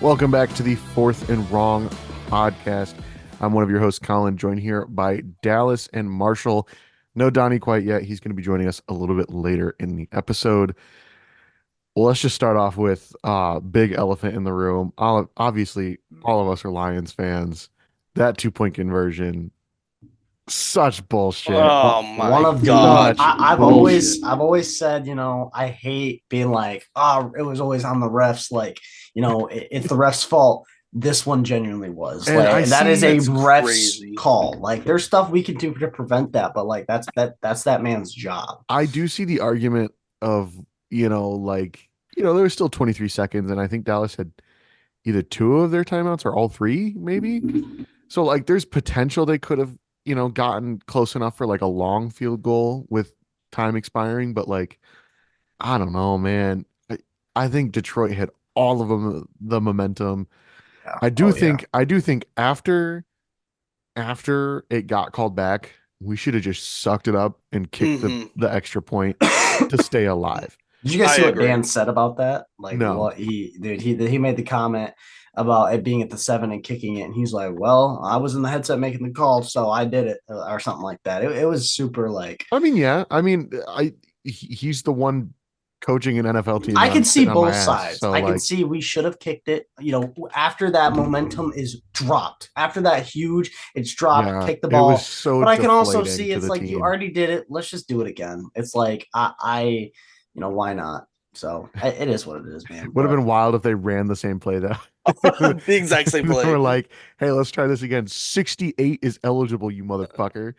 Welcome back to the Fourth and Wrong podcast. I'm one of your hosts, Colin, joined here by Dallas and Marshall. No Donnie quite yet. He's going to be joining us a little bit later in the episode. Well, let's just start off with big elephant in the room. Obviously, all of us are Lions fans. That 2-point conversion, such bullshit. Oh One my of the God. Such I've bullshit. always said, I hate being like, it was always on the refs. Like, it's the refs' fault. This one genuinely was. And I Like that is see a it's ref's crazy. call. Like there's stuff we can do to prevent that, but like that's that man's job. I do see the argument of, there was still 23 seconds, and I think Dallas had either two of their timeouts or all three, maybe. So like there's potential they could have, gotten close enough for like a long field goal with time expiring, but like I don't know, man. I think Detroit had all of them the momentum. Yeah. I do Oh yeah. think after it got called back, we should have just sucked it up and kicked the, Mhm. the extra point to stay alive. Did you guys I see what agree. Dan said about that? Like No. what he made the comment about it being at the 7 and kicking it, and he's like, "Well, I was in the headset making the call, so I did it," or something like that. It was super like I mean, yeah. I mean, he's the one coaching an NFL team I and I'm can see sitting on my both ass. sides. So I can like, see we should have kicked it. After that momentum is dropped, after that huge, it's dropped. yeah, Kick the it was ball. so But I can also deflating see to it's the like you team. already did it. Let's just do it again. It's like why not? So it is what it is, man. Would have But been wild if they ran the same play though. The exact same They play. were like, "Hey, let's try this again. 68 is eligible, you motherfucker."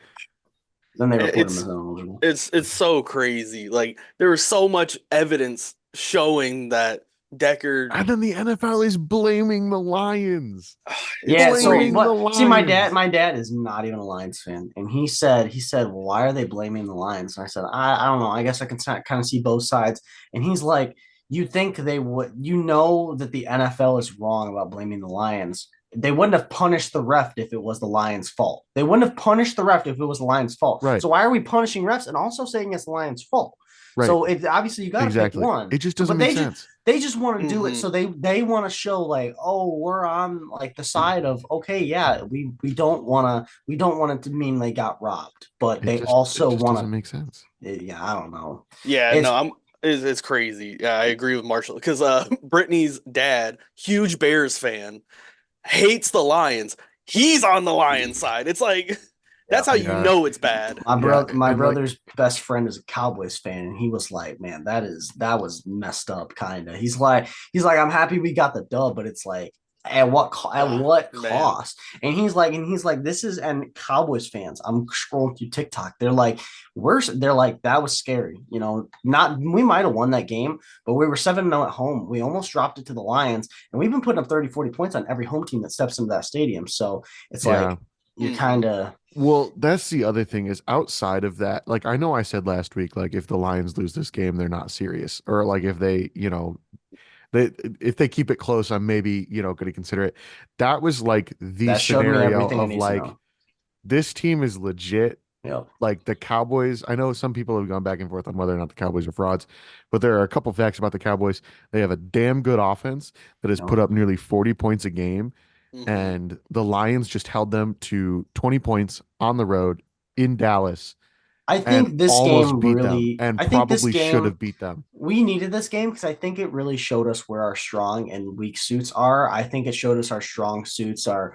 then they report him as It's ineligible. it's so crazy. Like there was so much evidence showing that Deckard. And then the NFL is blaming the Lions. It's Yeah, so Blaming the crazy. but see, my dad, Lions. my dad is not even a Lions fan, and he said, well, why are they blaming the Lions? And I said, I don't know. I guess I can kind of see both sides. And he's like, you think they would, that the NFL is wrong about blaming the Lions. They wouldn't have punished the ref if it was the Lions' fault. They wouldn't have punished the ref if it was the Lions' fault. Right, So why are we punishing refs and also saying it's the Lions' fault? right. So it's obviously you got to pick Exactly. one. It just So, doesn't but make sense. they just want to do it Hmm. so they want to show like, oh, we're on like the side of, okay, yeah, we don't want it to mean they got robbed, but It they just it also just want doesn't make sense. to, yeah, I don't know. Yeah, It's no, it's crazy. Yeah, I agree with Marshall because Brittany's dad, huge Bears fan, hates the Lions. He's on the Lions side. It's like Yeah. that's how you Yeah. know it's bad. Yeah, My and like brother's best friend is a Cowboys fan, and he was like, "Man, that was messed up, kind of." He's like, "I'm happy we got the dub, but it's like, at Ah, what man. cost?" And he's like, "This is," and Cowboys fans, I'm scrolling through TikTok. They're like, that was scary. Not we might have won that game, but we were 7-0 at home. We almost dropped it to the Lions, and we've been putting up 30, 40 points on every home team that steps into that stadium. So it's yeah. like you're Hmm. kind of Well, that's the other thing is outside of that, like I know I said last week, like if the Lions lose this game, they're not serious. Or like if they if they keep it close, I'm maybe, going to consider it. That was like the that showed me scenario everything it of needs to like know. this team is legit. Yep. Like the Cowboys, I know some people have gone back and forth on whether or not the Cowboys are frauds, but there are a couple facts about the Cowboys. They have a damn good offense that has put Yep. up nearly 40 points a game, Hmm. and the Lions just held them to 20 points on the road in Dallas I and think this almost game beat them really, and I think this probably should game, have beat them. we needed this game because I think it really showed us where our strong and weak suits are. I think it showed us our strong suits are,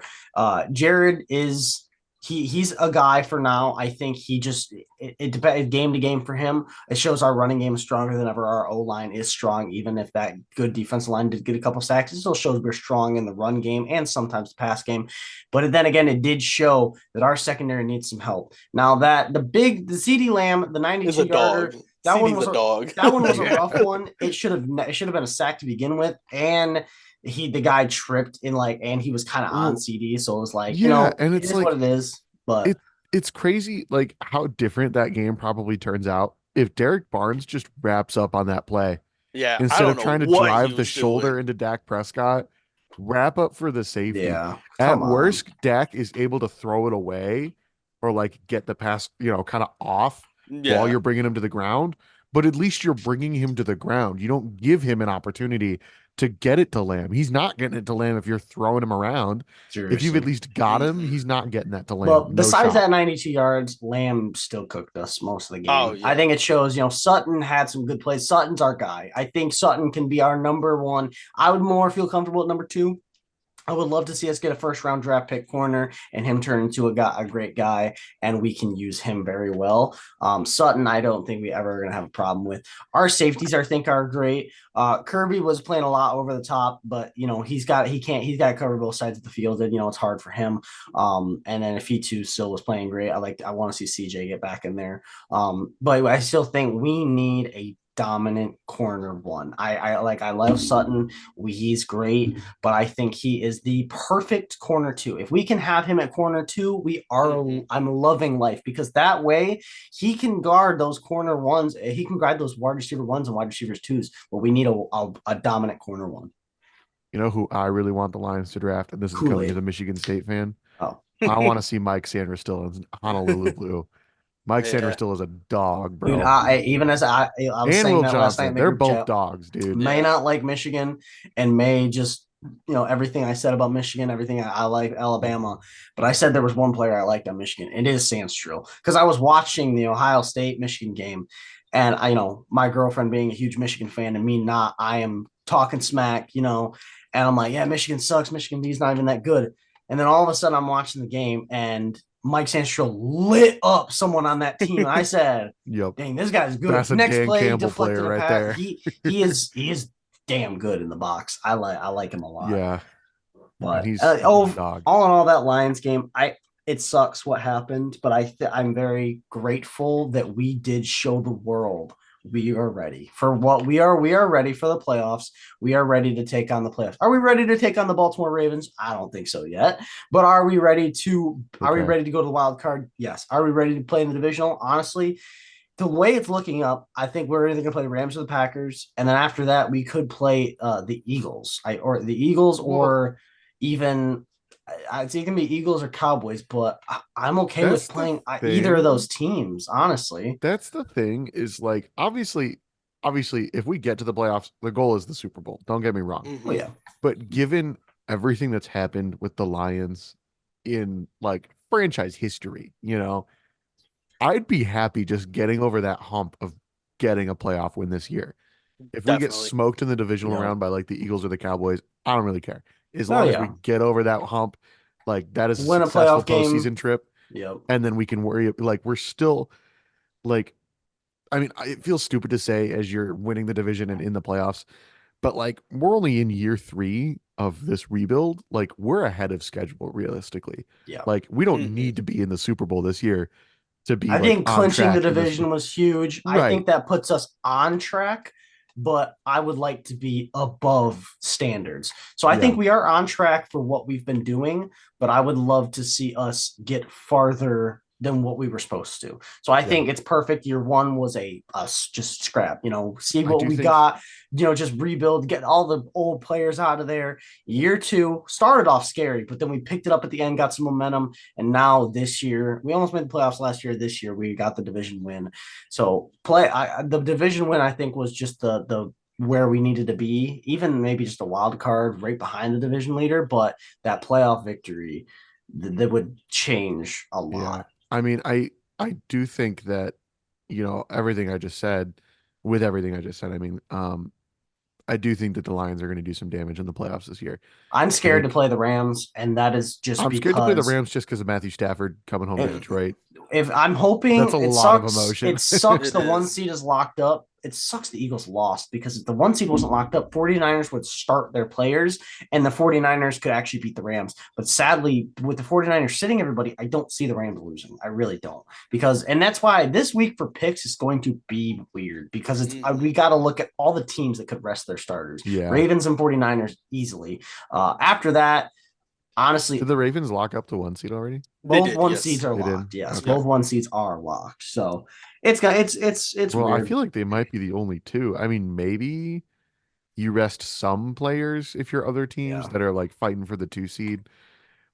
Jared is, he's a guy for now. I think it depends game to game for him. It shows our running game is stronger than ever. Our O line is strong, even if that good defensive line did get a couple sacks. It still shows we're strong in the run game and sometimes the pass game. But then again, it did show that our secondary needs some help. Now that the CD Lamb, the Is a 92 dog. yarder, that one CD's was a dog. a Yeah. rough one. It should have been a sack to begin with, and the guy tripped and he was kind of on Well, CD, so it was like yeah, and it it's is what like it is. But it it's crazy like how different that game probably turns out if Derek Barnes just wraps up on that play. Yeah, I Instead don't of know trying to what he drive the was shoulder doing. into Dak Prescott, wrap up for the safety. yeah, At come on, worst, Dak is able to throw it away or like get the pass, kind of off while Yeah. you're bringing him to the ground. but at least you're bringing him to the ground. You don't give him an opportunity to get it to Lamb. He's not getting it to Lamb if you're throwing him around. If you've at Seriously. least got him, Mhm. he's not getting that to Lamb. But No besides shot. that 92 yards, Lamb still cooked us most of the Oh game. I yeah. think it shows, Sutton had some good plays. Sutton's our guy. I think Sutton can be our number one. I would more feel comfortable at number two. I would love to see us get a first round draft pick corner and him turn into a great guy, and we can use him very well. Sutton, I don't think we ever are going to have a problem with. Our safeties, I think, are great. Kirby was playing a lot over the top, but he's got to cover both sides of the field, and it's hard for him. And then if he too still was playing great, I want to see CJ get back in there. But I still think we need a dominant corner one. I love Sutton. He's great, but I think he is the perfect corner two. If we can have him at corner two, Mhm. I'm loving life, because that way he can guard those corner ones. He can guard those wide receiver ones and wide receivers twos. But we need a dominant corner one. You know who I really want the Lions to draft, and this is coming as a Kool-Aid. Michigan State fan. Oh, I want to see Mike Sanders still in Honolulu Blue. Mike Sanders Yeah. still is a dog, dude, bro. even as I was And saying Will that last night in Johnson. the They're group both chat, dogs, dude. may Yeah. not like Michigan and may just everything I said about Michigan, everything I like Alabama, but I said there was one player I liked on Michigan. It is Sandstrel, because I was watching the Ohio State Michigan game, and my girlfriend being a huge Michigan fan and me not, I am talking smack, and I'm like, yeah, Michigan sucks. Michigan D's not even that good. And then all of a sudden I'm watching the game and Mike Sandstrel lit up someone on that team. And I said, Yep. dang, this guy's good. That's a Next Dan play, Campbell deflected player a right pass. there. He is damn good in the box. I like him a lot. Yeah. But He's a dog. all in all, that Lions game, it sucks what happened, but I'm very grateful that we did show the world we are ready for what we are. We are ready for the playoffs. We are ready to take on the playoffs. Are we ready to take on the Baltimore Ravens? I don't think so yet. But are we ready to Okay. go to the wild card? Yes. Are we ready to play in the divisional? Honestly, the way it's looking up, I think we're either going to play the Rams or the Packers, and then after that, we could play the Eagles, or the Eagles, Well, or even I'd say it can be Eagles or Cowboys. But I'm okay That's with the playing either of thing. those teams, honestly. That's the thing is like obviously if we get to the playoffs, the goal is the Super Bowl. Don't get me wrong. Oh Mhm. yeah, But given everything that's happened with the Lions in like franchise history, I'd be happy just getting over that hump of getting a playoff win this year. If we get Definitely. smoked in the divisional yeah, round by like the Eagles or the Cowboys, I don't really care. As oh long as we yeah. get over that hump, like that is a Win a successful playoff game. postseason trip, Yep. and then we can worry like we're still like I mean, it feels stupid to say as you're winning the division and in the playoffs, but like we're only in year 3 of this rebuild. Like we're ahead of schedule realistically. Yeah. Like we don't Mhm. need to be in the Super Bowl this year to be I like think on clinching the track in this. division was huge. I Right. think that puts us on track, but I would like to be above standards. So I Yeah. think we are on track for what we've been doing, but I would love to see us get farther than what we were supposed to. So I Yeah. think it's perfect. Year one was us just scrap, see I what do we think got, just rebuild, get all the old players out of there. Year two started off scary, but then we picked it up at the end, got some momentum, and now this year, we almost made the playoffs last year. This year, we got the division win. So the division win, I think, was just the where we needed to be, even maybe just a wild card right behind the division leader. But that playoff victory, that would change a yeah. lot. I mean, I do think that everything I just said, with everything I just said, I mean, I do think that the Lions are going to do some damage in the playoffs this year. I'm I scared to think play the Rams, and that is just I'm scared to play the because Rams just because of Matthew Stafford coming home to Detroit. if I'm hoping That's a it lot of sucks, emotion. it sucks It the one is. seed is locked up. It sucks the Eagles lost, because if the one seed wasn't locked up, 49ers would start their players and the 49ers could actually beat the Rams. But sadly, with the 49ers sitting everybody, I don't see the Rams losing. I really don't. And that's why this week for picks is going to be weird, because we got to look at all the teams that could rest their starters. Yeah. Ravens and 49ers easily. After that, honestly, Did the Ravens lock up the 1 seed already? both did, one yes. seeds are They did? locked. Yes, Okay. both one seeds are locked. So it's Well, I weird. feel like they might be the only two. I mean, maybe you rest some players if you're other teams Yeah. that are like fighting for the 2 seed,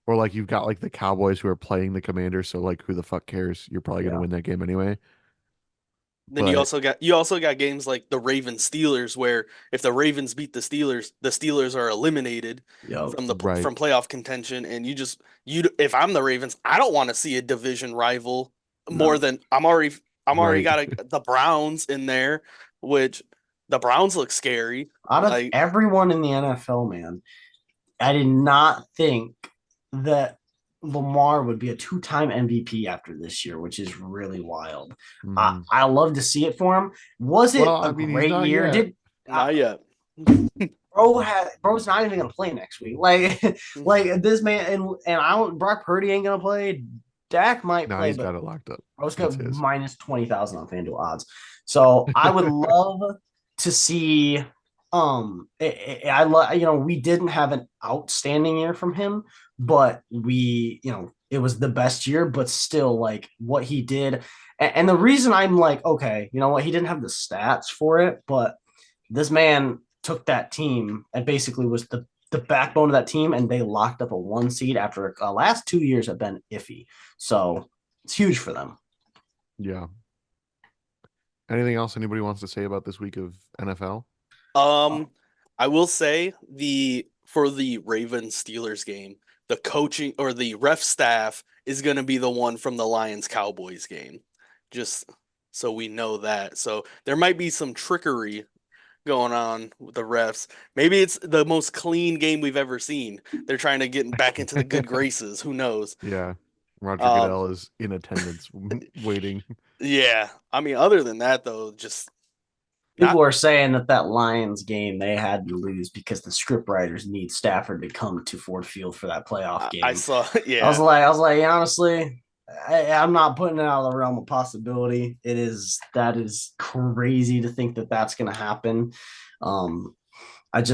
or like you've got like the Cowboys who are playing the Commanders, so like who the fuck cares? You're probably gonna Yeah. win that game anyway. Then you also got games like the Ravens Steelers, where if the Ravens beat the Steelers are eliminated Yep. Right. from playoff contention. And if I'm the Ravens, I don't want to see a division rival more No. than I'm already Right. got the Browns in there, which the Browns look scary. Out of Like everyone in the NFL, man, I did not think that Lamar would be a two-time MVP after this year, which is really wild. Mhm. I love to see it for him. Was it Well, a I mean, he's great not year? yet. not yet. Bro's not even gonna play next week. Like this man and I don't Brock Purdy ain't gonna play. Dak might No, play, he's but got it locked up. Bro's That's got his. minus 20,000 on FanDuel odds. So I would love to see. I love we didn't have an outstanding year from him, but it was the best year. But still, like what he did, and the reason I'm like, okay, you know what, he didn't have the stats for it, but this man took that team and basically was the backbone of that team, and they locked up a 1 seed after last 2 years have been iffy. So it's huge for them. Yeah. Anything else anybody wants to say about this week of NFL? I will say for the Ravens Steelers game, the coaching or the ref staff is going to be the one from the Lions Cowboys game. Just so we know that. So there might be some trickery going on with the refs. Maybe it's the most clean game we've ever seen. They're trying to get back into the good graces. Who knows? Yeah. Roger Um, Goodell is in attendance waiting. yeah. I mean, other than that, though, just People are saying that Lions game they had to lose because the script writers need Stafford to come to Ford Field for that playoff game. I saw. Yeah. I was like, honestly, I'm not putting it out of the realm of possibility. That is crazy to think that that's going to happen. I'd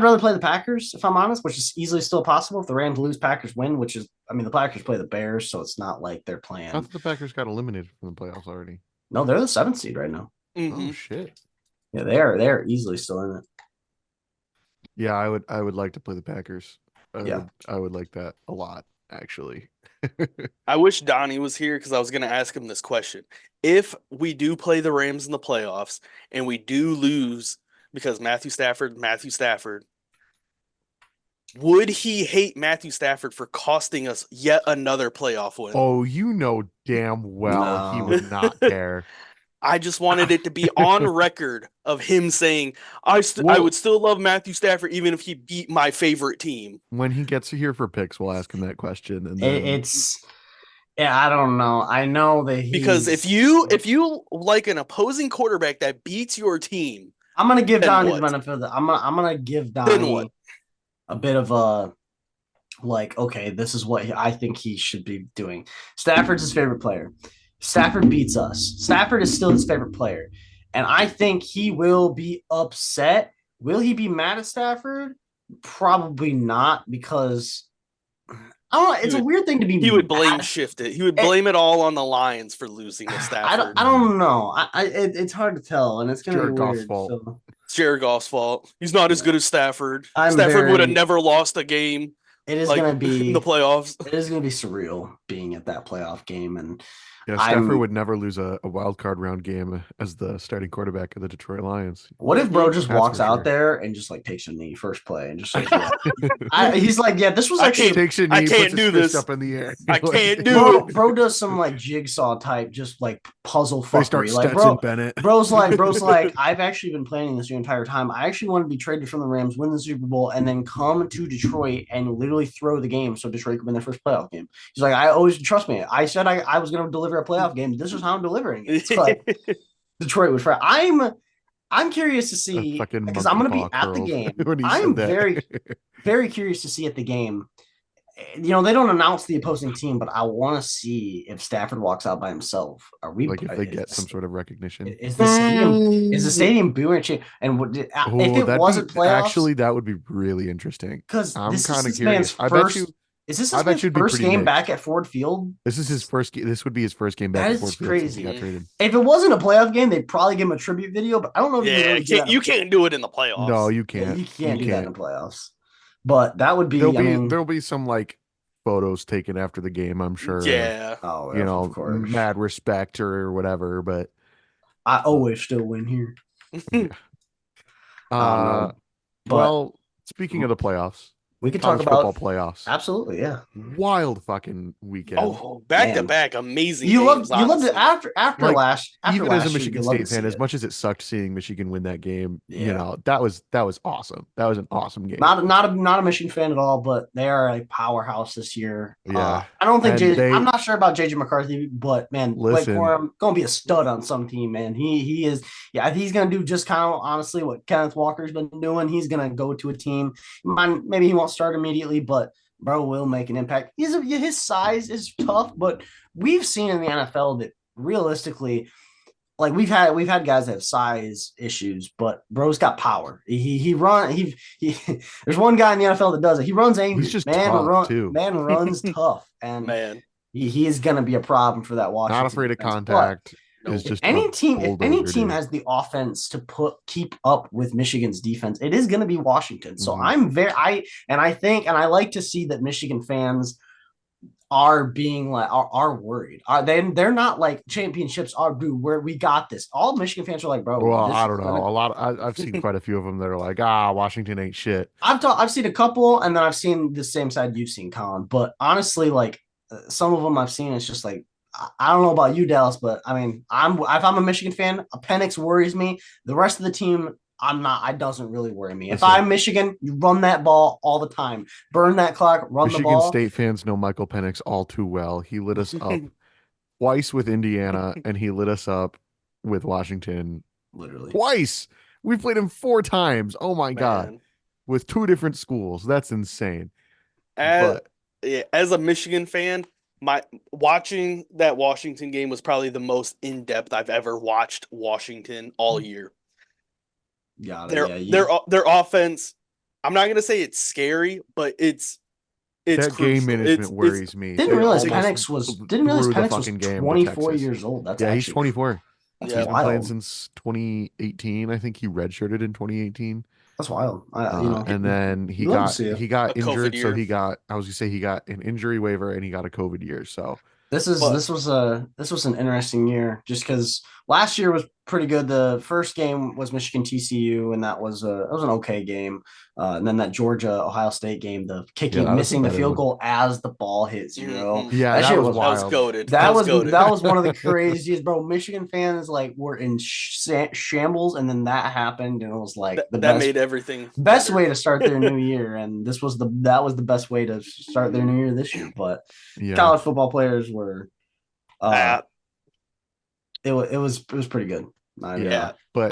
rather play the Packers if I'm honest, which is easily still possible if the Rams lose, Packers win, the Packers play the Bears, so it's not like they're playing. I thought the Packers got eliminated from the playoffs already. No, they're the 7th seed right now. Mhm. Oh shit. Yeah, they're easily still in it. Yeah, I would like to play the Packers. Yeah. I would like that a lot, actually. I wish Donnie was here because I was going to ask him this question. If we do play the Rams in the playoffs and we do lose because Matthew Stafford, would he hate Matthew Stafford for costing us yet another playoff win? Oh, you know damn well he No. would not care. I just wanted it to be on record of him saying, I Well- would still love Matthew Stafford even if he beat my favorite team. When he gets here for picks, we'll ask him that question. And then I don't know. I know that Because if you like an opposing quarterback that beats your team, I'm gonna give then Donnie what? the benefit of I'm gonna give Then Donnie what? a bit of a like, okay, this is what I think he should be doing. Stafford's his favorite player. Stafford beats us. Stafford is still his favorite player. And I think he will be upset. Will he be mad at Stafford? Probably not, because I don't know. It's a weird thing to be. He would blame mad. shift it. He would blame it all on the Lions for losing to Stafford. I don't know. It's hard to tell, and it's gonna Jared be Goff's weird. fault. So. It's Jared Goff's fault. He's not as good as Stafford. I'm Stafford would have very- never lost a game It is like gonna be in the playoffs. It is gonna be surreal being at that playoff game, and yeah, Stafford I'm- would never lose a wild card round game as the starting quarterback of the Detroit Lions. what if bro just That's walks for out sure. there and just like takes a knee first play and just says, yeah. He's like, yeah, this was I actually Takes a knee, I puts can't his do fist this. up in the air. I can't do bro, it. bro does some like jigsaw type, just like puzzle They start fuckery. Like Stetson Bennett. bro's like, I've actually been planning this your entire time. I actually want to be traded from the Rams, win the Super Bowl, and then come to Detroit and literally throw the game so Detroit could win their first playoff game. He's like, I always trust me. I said I was going to deliver a playoff game. This is how I'm delivering it. It's like Detroit would. I'm curious to see fucking because I'm going to be monkey paw at the curled game. when he I'm said that. very, very curious to see at the game. They don't announce the opposing team, but I want to see if Stafford walks out by himself. Are we Like if they get some sort of recognition. Is the stadium booing? And if it that'd wasn't be, playoffs, actually, that would be really interesting. because I'm this is kind of this man's curious. I bet first. you Is this I his bet man's you'd be first pretty game mixed. back at Ford Field? this is his first. This would be his first game back. That at is Ford Field since he crazy. got traded. If it wasn't a playoff game, they'd probably give him a tribute video. But I don't know if you can Yeah, really do that. you can't do it in the playoffs. No, you Yeah, can't. you can't do that in the playoffs. But that would be. There'll be some like photos taken after the game, I'm sure. Yeah. Oh, You know, of course. mad respect or whatever. But I always still win here. I don't uh, know, but well, speaking of the playoffs, we could talk college football about playoffs, absolutely, yeah. wild fucking weekend. Oh, back to Man. back amazing You games, loved it honestly. after Like, last even as a year. Michigan You love to State fan, see as it. much as it sucked seeing Michigan win that game, Yeah. that was awesome. That was an awesome game. Not a Michigan fan at all, but they are a powerhouse this year. Yeah. I don't think And I'm not sure about JJ McCarthy, but man, Blake Listen. Corum gonna be a stud on some team, man. He is, yeah, he's gonna do just kind of honestly what Kenneth Walker's been doing. He's gonna go to a team. Maybe he won't start immediately, but bro will make an impact. His size is tough, but we've seen in the NFL that realistically, like we've had guys that have size issues, but bro's got power. He there's one guy in the NFL that does it. He runs angry. He's just tough too. Man runs tough, and Man. he is going to be a problem for that Washington. Not afraid of defense. contact. But Is just if any bulldozer, team dude. has the offense to keep up with Michigan's defense, it is going to be Washington. So Mhm. I like to see that Michigan fans are being like are worried. They're not like championships are boo where we got this. All Michigan fans are like, bro. Well, I don't know. I've seen quite a few of them that are like, Washington ain't shit. I've seen a couple, and then I've seen the same side you've seen, Colin. But honestly, like some of them I've seen, it's just like I don't know about you, Dallas, but I mean, if I'm a Michigan fan, Penix worries me. The rest of the team, I'm not. It doesn't really worry me. If Listen. I'm Michigan, you run that ball all the time, burn that clock, run the Michigan ball. State fans know Michael Penix all too well. He lit us up twice with Indiana, and he lit us up with Washington Literally. twice. We played him 4 times. Oh my God. Man. With 2 different schools. That's insane. As, But as a Michigan fan, watching that Washington game was probably the most in-depth I've ever watched Washington all year. Their offense, I'm not gonna say it's scary, but it's that crucial. game management worries me. Didn't They realize almost Penix was fucking game to 24 Texas. years old. That's Yeah, he's actually 24. That's He's been playing wild. since 2018. I think he redshirted in 2018. That's wild. And then he love to got see it. injured, so year. I was gonna say he got an injury waiver and he got a COVID year. So This was an interesting year just because last year was pretty good. The first game was Michigan TCU, and that was an okay game. And then that Georgia Ohio State game, the kicking, that was a missing the better field one. goal as the ball hit 0. Yeah, that that shit was was That was wild. goated. that was one of the craziest, bro. Michigan fans like were in shambles, and then that happened, and it was like that made everything best better. way to start their new year, and that was the best way to start their new year this year. But Yeah. college football players were it was pretty good. Yeah. But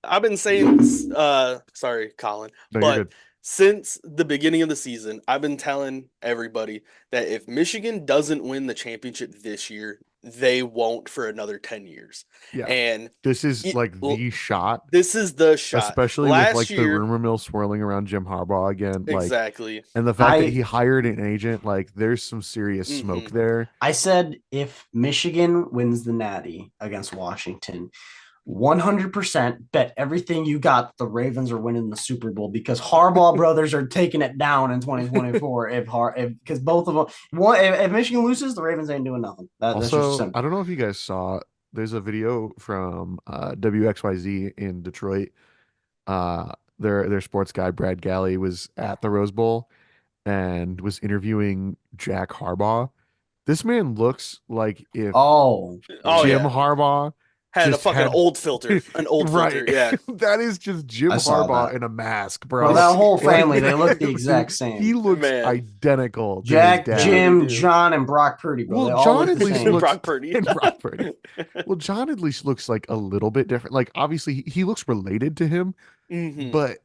I've been saying sorry, Colin, no, you're but good. since the beginning of the season, I've been telling everybody that if Michigan doesn't win the championship this year, they won't for another 10 years. Yeah. And this is like the shot. This is the shot. Especially last with like year, the rumor mill swirling around Jim Harbaugh again. Like, exactly. And the fact that he hired an agent, like there's some serious smoke there. I said if Michigan wins the Natty against Washington, 100% bet everything you got the Ravens are winning the Super Bowl because Harbaugh brothers are taking it down in 2024 because both of them if Michigan loses the Ravens ain't doing nothing. That's just simple. I don't know if you guys saw there's a video from WXYZ in Detroit. Their sports guy Brad Galley was at the Rose Bowl and was interviewing Jack Harbaugh. This man looks like if Jim Harbaugh had a fucking old filter, an old filter. Yeah, that is just Jim Harbaugh in a mask, bro. That whole family, they look the exact same. He looks identical. Jack, Jim, John, and Brock Purdy, bro. Well, John at least looks Brock Purdy. Brock Purdy. Well, John at least looks like a little bit different. Like obviously he looks related to him, but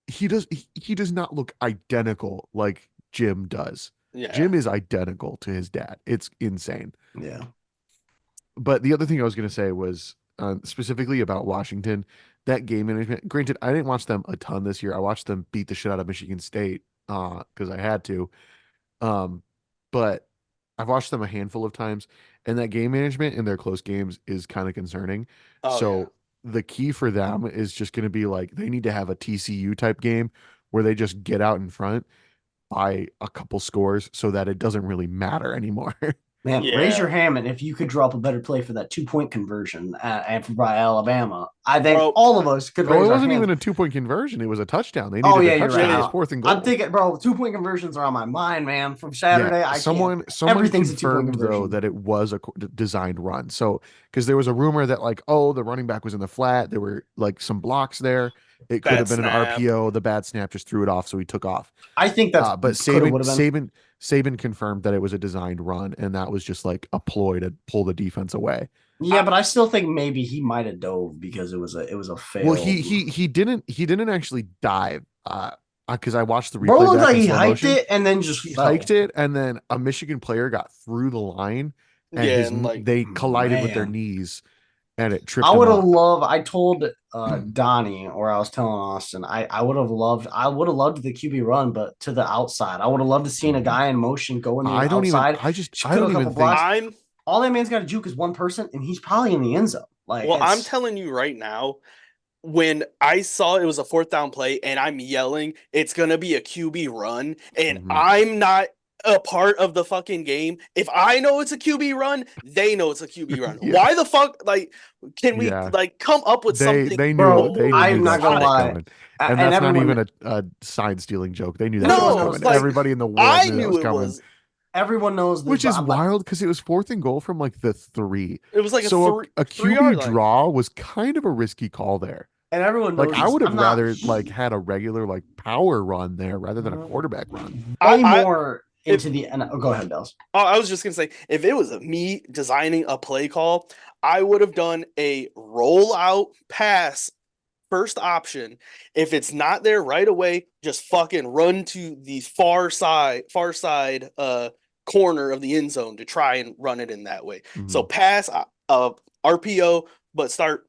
he does not look identical like Jim does. Yeah. Jim is identical to his dad. It's insane. Yeah. But the other thing I was going to say was specifically about Washington, that game management. Granted, I didn't watch them a ton this year. I watched them beat the shit out of Michigan State because I had to. But I've watched them a handful of times, and that game management in their close games is kind of concerning. The key for them is just going to be like they need to have a TCU type game where they just get out in front. by a couple scores so that it doesn't really matter anymore. Man, raise your Yeah, hand, and if you could draw up a better play for that 2-point conversion by Alabama, I think bro. all of us could Oh, raise it our wasn't hands. even a 2-point conversion. It was a touchdown. They Oh needed a yeah, you're right. touchdown. It was Yeah, fourth and I'm goal. thinking, bro, 2-point conversions are on my mind, man. From Yeah, Saturday, I can't. someone Everything's a 2-point confirmed though conversion. that it was a designed run. So because there was a rumor that like, oh, the running back was in the flat, there were like some blocks there. It could have bad been an snap. RPO. The bad snap just threw it off, so he took off. I think that's But could have would have been. Saban confirmed that it was a designed run, and that was just like a ploy to pull the defense away. Yeah, I, but I still think maybe he might have dove because it was a Well, fail. he didn't actually dive. Because I watched the Bro replay looked back like in he slow hiked motion. it and then just He fell. hiked it, and then a Michigan player got through the line, and yeah, and like they collided with their Man, knees, and it tripped I him would have up. loved. I told Donnie, or I was telling Austin, I would have loved. I would have loved the QB run, but to the outside. I would have loved to seen a guy in motion go in the I don't even. outside. I Shoot a don't even couple think. blocks. I'm All that man's got to juke is one person, and he's probably in the end zone. Like well, I'm it's telling you right now, when I saw it was a fourth down play and I'm yelling, it's gonna be a QB run, and Mhm. I'm not a part of the fucking game. If I know it's a QB run, they know it's a QB run. Yeah, Why the fuck like can we yeah. like come up with something bro. They knew I'm not that shit gonna was exotic? lie, coming, and and that's not everyone even a sign stealing joke. They knew that shit was everyone No, knows coming. this. like Everybody in the world I knew that knew was it coming, was Everyone knows this, which is but wild because it was fourth and goal from like the 3. it was like a So a 3 yard QB line. draw was kind of a risky call there. and everyone Like knows I this. would have I'm not rather like had a regular like power run there rather than a Mhm. quarterback run. I, way I more if into the. Oh, go ahead, Bells. I was just gonna say, if it was me designing a play call, I would have done a rollout pass first option. If it's not there right away, just fucking run to the far side corner of the end zone to try and run it in that way. So Mhm. pass RPO, but start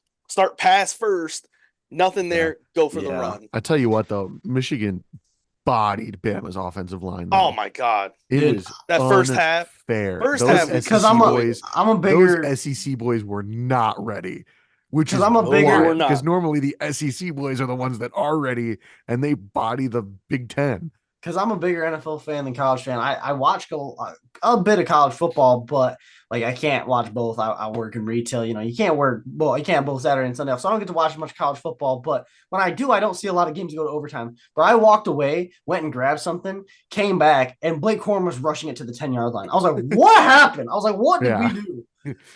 pass first. Nothing Yeah. there, go for the Yeah. run. I tell you what though, Michigan bodied Bama's offensive line Oh though. my god. It Dude, was That first half, unfair. first Those half because was because SEC I'm a boys, disappointing. I'm a those bigger SEC boys were not ready, which because is I'm a No, they were bigger wild because not. normally the SEC boys are the ones that are ready and they body the Big Ten. because I'm a bigger NFL fan than college fan. I watch a bit of college football, but like I can't watch both. I work in retail. You can't work both. You can't both Saturday and Sunday off, so I don't get to watch much college football. But when I do, I don't see a lot of games go to overtime. But I walked away, went and grabbed something, came back, and Blake Corm was rushing it to the 10-yard line. I was like, "What happened?" I was like, "What did we Yeah. do?"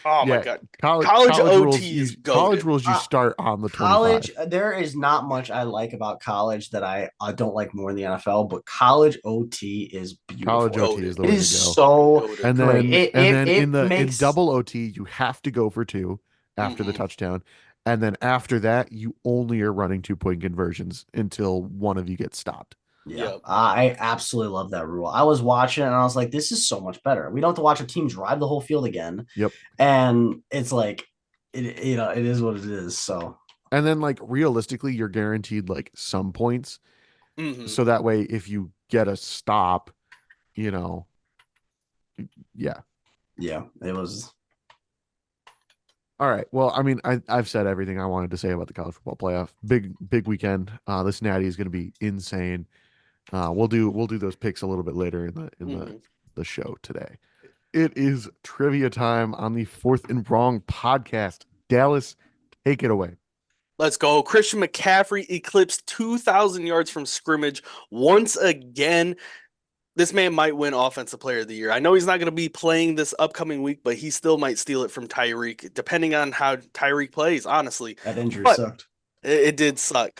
Oh my Yeah. god. College College rules OT is college goaded. rules you Uh, start on the 25. College, there is not much I like about college that I don't like more in the NFL, but college OT is College beautiful. OT is Goaded. the It way to is go. so Goaded. And great. then It and it then it in makes double OT, you have to go for two after the Hmm. touchdown. And then after that, you only are running 2-point conversions until one of you gets stopped. yeah. Yep. I absolutely love that rule. I was watching it and I was like, this is so much better. We don't have to watch a team drive the whole field again, Yep. and it's like it is what it is. So And then like realistically, you're guaranteed like some points. Hmm. So that way if you get a stop, you know, yeah. yeah, it was. All right. Well, I mean, I've said everything I wanted to say about the college football playoff. Big weekend. This natty is going to be insane. We'll do those picks a little bit later in Hmm. the show today. It is trivia time on the Fourth and Wrong podcast. Dallas, take it away. Let's go. Christian McCaffrey eclipsed 2,000 yards from scrimmage once again. This man might win Offensive Player of the Year. I know he's not going to be playing this upcoming week, but he still might steal it from Tyreek, depending on how Tyreek plays, honestly. That injury But sucked. it did suck.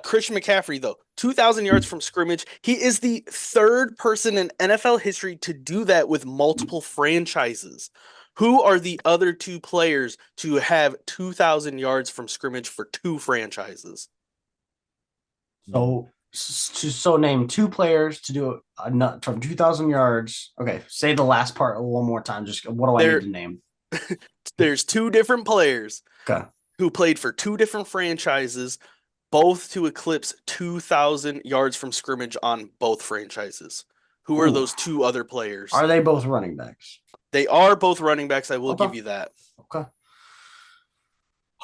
Christian McCaffrey, though, 2,000 yards from scrimmage. He is the third person in NFL history to do that with multiple franchises. Who are the other two players to have 2,000 yards from scrimmage for two franchises? So name two players to do a nut from 2,000 yards. Okay, say the last part one more time. Just what do I There, need to name? there's two different players Okay. who played for two different franchises, both to eclipse 2,000 yards from scrimmage on both franchises. Who are Ooh. those two other players? Are they both running backs? They are both running backs. I will Okay. give you that. Okay.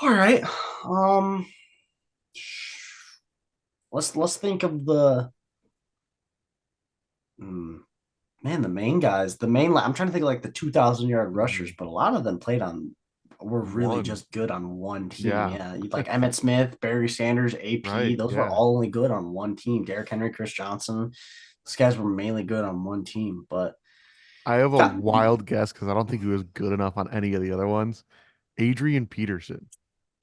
All right. Let's think of the Man, the main guys, I'm trying to think of like the 2,000-yard rushers, Mm. but a lot of them were really One. just good on one team. Yeah. Yeah. Like Emmett Smith, Barry Sanders, AP, Right. those were Yeah. all only good on one team. Derrick Henry, Chris Johnson, those guys were mainly good on one team. But I have a God, wild guess because I don't think he was good enough on any of the other ones. Adrian Peterson.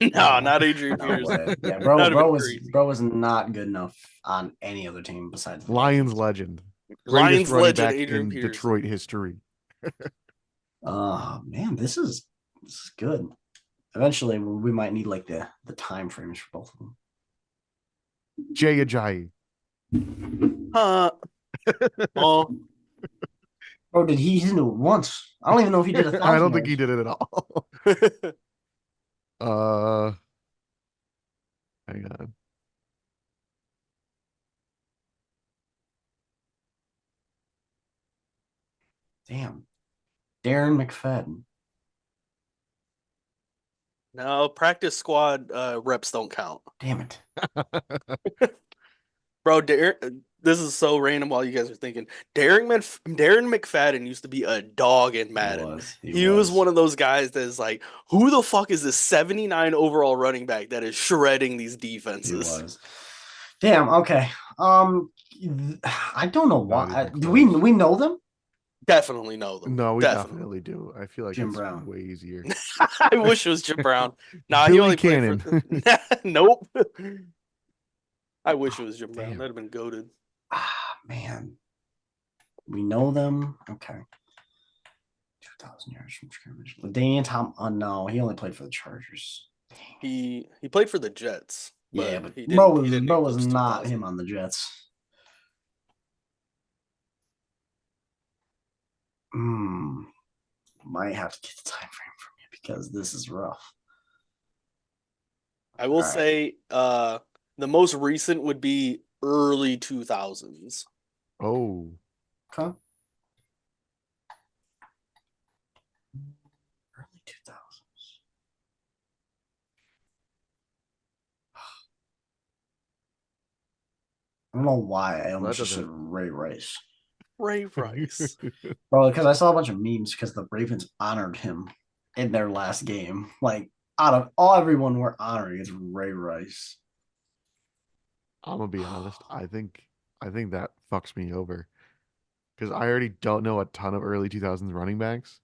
No, no, not Adrian no Peterson. way. Yeah, That'd have been crazy. bro was not good enough on any other team besides the Lions Vikings. legend. Greatest Lions running legend back Adrian in Peterson. Detroit history. Man, this is good. Eventually, we might need like the time frames for both of them. Jay Ajayi. Huh. Oh, Oh, did he do it once? I don't even know if he did 1,000. I don't think he yards. did it at all. Hang on. Damn. Darren McFadden. no, practice squad reps don't count. Damn it. Bro, this is so random while you guys are thinking. Darren McFadden used to be a dog in Madden. He was one of those guys that is like, who the fuck is this 79 overall running back that is shredding these He defenses? was. Damn. Okay. I don't know Not why. even Do we close. know them? Definitely know them. No, we Definitely. definitely do. I feel like Jim it's Brown. way easier. I wish it was Jim Brown. Nah, he Billy only played Cannon. for. Nope. I wish it was Jim Brown. Damn. That'd have been goaded. Man. We know them. Okay. 2,000 yards from scrimmage. Daniel Tom. Oh no, he only played for the Chargers. He played for the Jets. Yeah, but he Bro didn't was eclipse not 2000. him on the Jets. Might have to get the time frame from you because this is rough. I will say the most recent would be early 2000s. Oh. Okay. Early 2000s. I don't know why I almost just said Ray Rice. Ray Rice. Bro, because I saw a bunch of memes because the Ravens honored him in their last game. Like, out of all everyone we're honoring is Ray Rice. I'm gonna be honest. I think that fucks me over because I already don't know a ton of early 2000s running backs.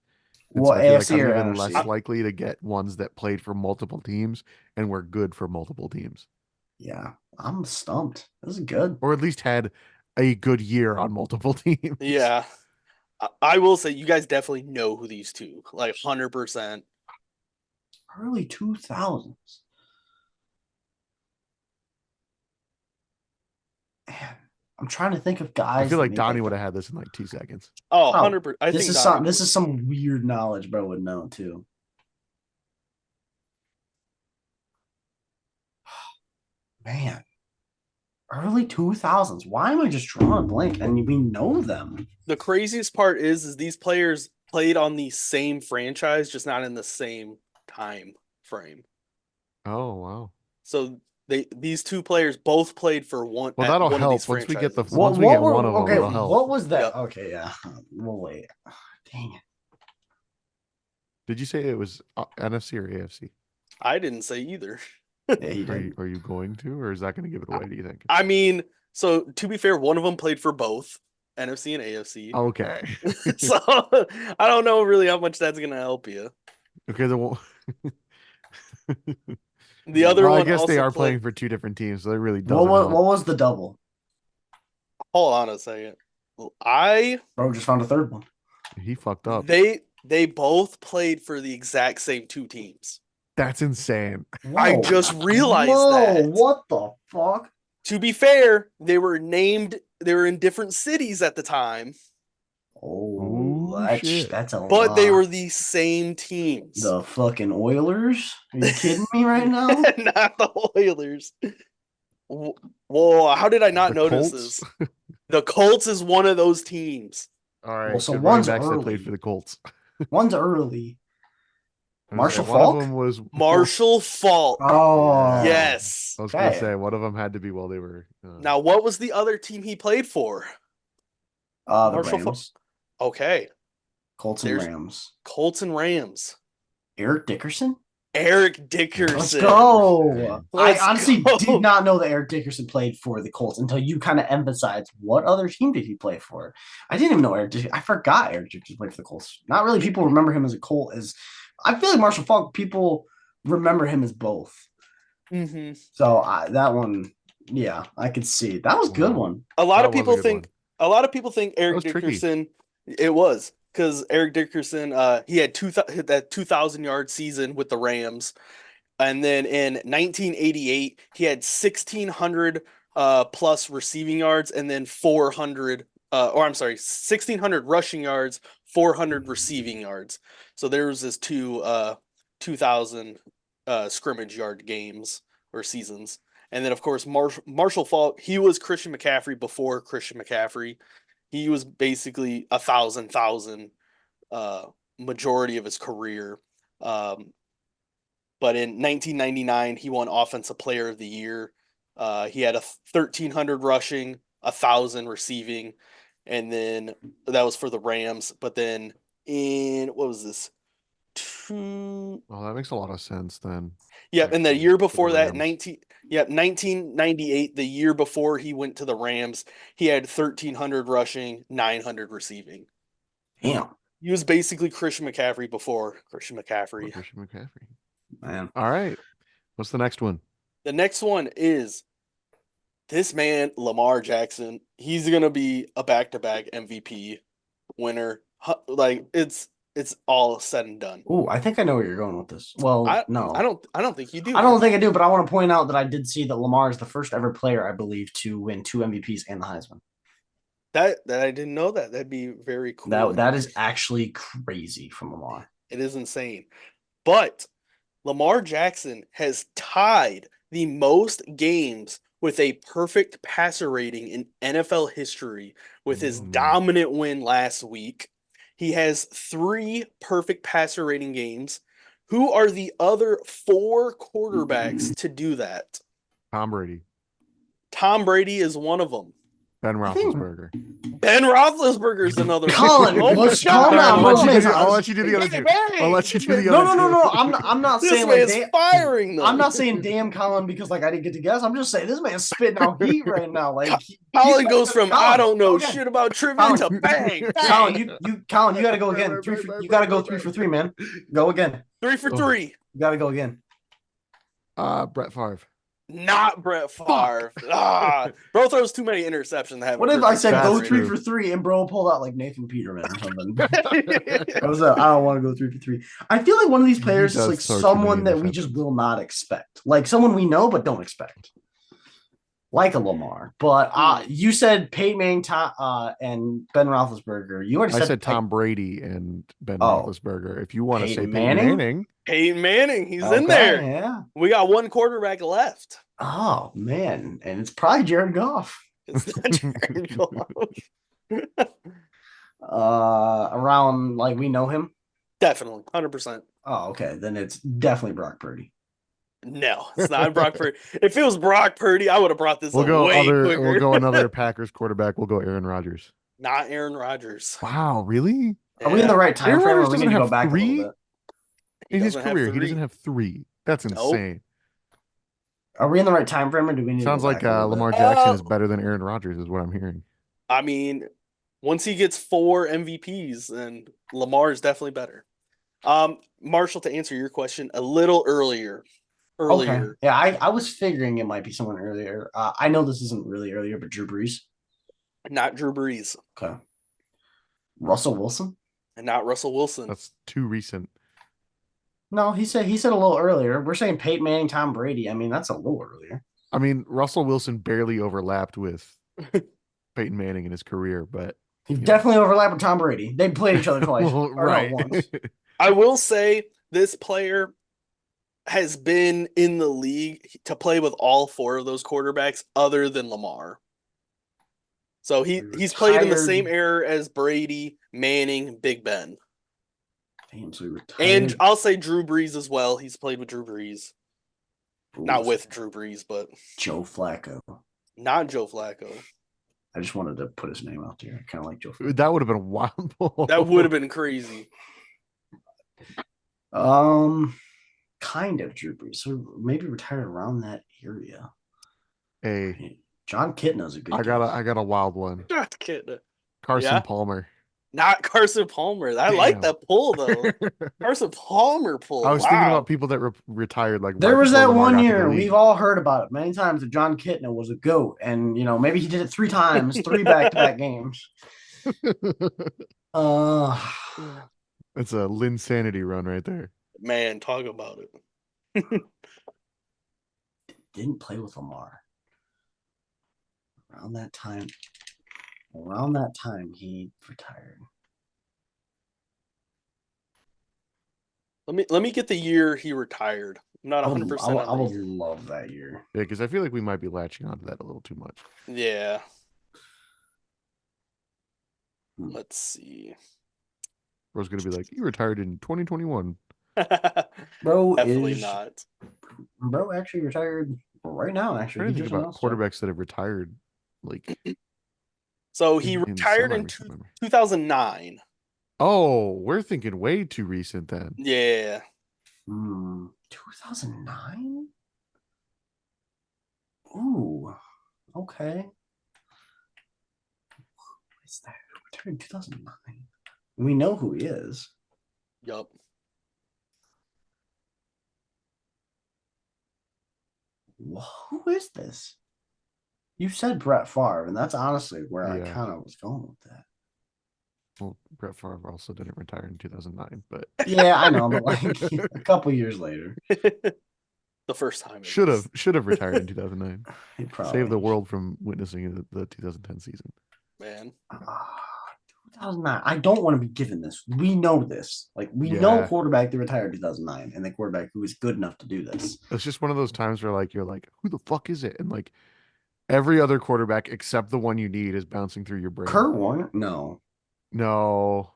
And Well, so I feel like AFC I'm or even NFC? less likely to get ones that played for multiple teams and were good for multiple teams, Yeah, I'm stumped. This is good. or at least had a good year on multiple teams. Yeah. I will say you guys definitely know who these two, like 100%. Early 2000s. Man, I'm trying to think of guys. I feel that like made, Donnie would have had this in like 2 seconds. Oh, Oh, 100%. I this think is Donnie this would. is some weird knowledge bro would know too. Man, early 2000s. Why am I just drawing a blank? And we know them. The craziest part is these players played on the same franchise, just not in the same time frame. Oh wow. So these two players both played for one. Well, at that'll one of help these once we get the franchises. once we get one of them. Okay, It'll help. what was that? Yep. Okay, yeah. We'll wait. Dang it. Did you say it was NFC or AFC? I didn't say either. Yeah, he did. Are you going to, or is that going to give it away? Do you think? I mean, so to be fair, one of them played for both NFC and AFC. Okay. So I don't know really how much that's gonna help you. Okay. The other Well, one I guess also they are played. playing for two different teams, so it really doesn't What help. was the double? Hold on a second. Bro just found a third one. He fucked up. They both played for the exact same two teams. That's insane. I just realized that. What the fuck? To be fair, they were in different cities at the time, Oh, shit. that's a but lot. they were the same teams. The fucking Oilers? Are you kidding me right now? Not the Oilers. Whoa, how did I not The notice Colts? this? The Colts is one of those teams. All right. Well, so good one's running backs that early. played for the Colts. One's early. Marshall One of Faulk? them was Marshall Faulk. Oh, Yes. I was gonna Okay. say one of them had to be while they were. Now, what was the other team he played for? The Marshall Rams. Okay. Colts and There's Rams. Colts and Rams. Eric Dickerson? Eric Dickerson. Let's go. Let's I honestly go. did not know that Eric Dickerson played for the Colts until you kind of emphasized what other team did he play for. I didn't even know Eric Dickerson. I forgot Eric Dickerson played for the Colts. Not really people remember him as a Colt. I feel like Marshall Falk, people remember him as both. Mm-hmm. So that one, yeah, I could see. That was a good one. A lot That of was a people good think one. a lot of people think Eric was tricky. Dickerson. It was because Eric Dickerson, he had that 2,000-yard season with the Rams, and then in 1988 he had 1,600 plus receiving yards, and then 1,600 rushing yards, 400 receiving yards. So there was this 2,000 scrimmage yard games or seasons. And then, of course, Marshall Faulk, he was Christian McCaffrey before Christian McCaffrey. He was basically a thousand majority of his career. But in 1999, he won Offensive Player of the Year. He had 1,300 rushing, 1,000 receiving, and then that was for the Rams. But then what was this? Oh, that makes a lot of sense then. Yeah, and the Actually, year for the before that, Rams. 1998, the year before he went to the Rams, he had 1,300 rushing, 900 receiving. Damn, He was basically Christian McCaffrey before Christian McCaffrey. Christian McCaffrey. man. All right. What's the next one? The next one is this man, Lamar Jackson. He's gonna be a back-to-back MVP winner. Like it's all said and done. Oh, I think I know where you're going with this. Well, no. I don't think you do. I don't think I do, but I want to point out that I did see that Lamar is the first ever player, I believe, to win 2 MVPs and the Heisman. That I didn't know that. That'd be very cool. That is actually crazy from Lamar. It is insane. But Lamar Jackson has tied the most games with a perfect passer rating in NFL history with his dominant win last week. He has 3 perfect passer rating games. Who are the other 4 quarterbacks to do that? Tom Brady. Tom Brady is one of them. Ben Roethlisberger. Ben Roethlisberger is another Colin, one. let's calm down. I'll let you do the other two. I'll let you do the other two. No. I'm not This saying man's like firing them. I'm not saying damn Colin because like I didn't get to guess. I'm just saying this man's spitting out heat right now. Like Colin goes from Colin, I don't know okay. shit about trivia to bang. Colin, you gotta go again. You gotta go 3 for 3, man. Go again. 3 for 3. You gotta go again. Brett Favre. Not Brett Favre. Bro throws too many interceptions. What if I said go That's 3 true. for 3 and bro pulled out like Nathan Peterman or something? I don't want to go 3 for 3. I feel like one of these players is like someone that we just will not expect, like someone we know but don't expect, like a Lamar. But you said Peyton Manning and Ben Roethlisberger. You already I said said Tom Brady and Ben Oh. Roethlisberger. If you want to say Peyton Peyton Manning? Manning, Peyton Manning, he's Okay, in there. Yeah. We got 1 quarterback left. Oh man, and it's probably Jared Goff. It's not Jared Goff. Around like we know him. Definitely, 100%. Oh, okay. Then it's definitely Brock Purdy. No, it's not Brock Purdy. If it was Brock Purdy, I would have brought this we'll up go way other. quicker. We'll go another Packers quarterback. We'll go Aaron Rodgers. Not Aaron Rodgers. Wow, really? Are we in the right time Aaron frame? Or Rodgers we need doesn't to go have back a 3 little bit. in his doesn't have career. He 3. doesn't have 3. That's Nope. insane. Are we in the right time frame, or do we need? Sounds to go like back a little bit? Lamar Jackson is better than Aaron Rodgers, is what I'm hearing. I mean, once he gets 4 MVPs, then Lamar is definitely better. Marshall, to answer your question a little earlier. Okay. Yeah, I was figuring it might be someone earlier. I know this isn't really earlier, but Drew Brees. Not Drew Brees. Okay. Russell Wilson. And not Russell Wilson. That's too recent. No, he said a little earlier. We're saying Peyton Manning, Tom Brady. I mean, that's a little earlier. I mean, Russell Wilson barely overlapped with Peyton Manning in his career, but He definitely overlapped with Tom Brady. They played each other twice. Well, Or right. no, once. I will say this player has been in the league to play with all 4 of those quarterbacks other than Lamar. So he's played in the same era as Brady, Manning, Big Ben. Damn, so he retired. And I'll say Drew Brees as well. He's played with Drew Brees. Not with Drew Brees, but Joe Flacco. not Joe Flacco. I just wanted to put his name out there, kind of like Joe. Flacco. That would have been a wild pull. That would have been crazy. Kind of Drew Brees. So maybe retired around that area. Hey, John Kitna's a good. I got a wild one. Not kidding. Carson Yeah? Palmer. Not Carson Palmer. I like Damn. that pull though. Carson Palmer pull. I was thinking Wow. about people that retired like There right was before that Lamar one got to the year league. we've all heard about it many times that John Kitna was a goat, and maybe he did it 3 times, 3 back-to-back games. It's a Linsanity run right there. Man, talk about it. Didn't play with Lamar. Around that time, he retired. Let me get the year he retired. I'm not 100% I on would the year. love that year. Yeah, because I feel like we might be latching onto that a little too much. Yeah. Let's see. Bro's gonna be like, "You retired in 2021." Bro Definitely is not. Bro actually retired right now. I'm Actually, trying he to think just about announced it. quarterbacks that have retired. Like, So he in retired in semi-recent memory. 2009. Oh, we're thinking way too recent then. Yeah. 2009. Ooh, okay. Who is that? Who retired in 2009? We know who he is. Yup. Who is this? You said Brett Favre, and that's honestly where I Yeah. kind of was going with that. Well, Brett Favre also didn't retire in 2009, but Yeah, I know, but like a couple years later, The first time. at should least. have retired in 2009. he probably Save the world from witnessing the 2010 season. Man. 2009. I don't want to be given this. We know this. Like we know Yeah. quarterback that retired 2009, and the quarterback who is good enough to do this. It's just one of those times where like you're like, who the fuck is it? And like every other quarterback except the one you need is bouncing through your brain. Kurt Warner? No. No.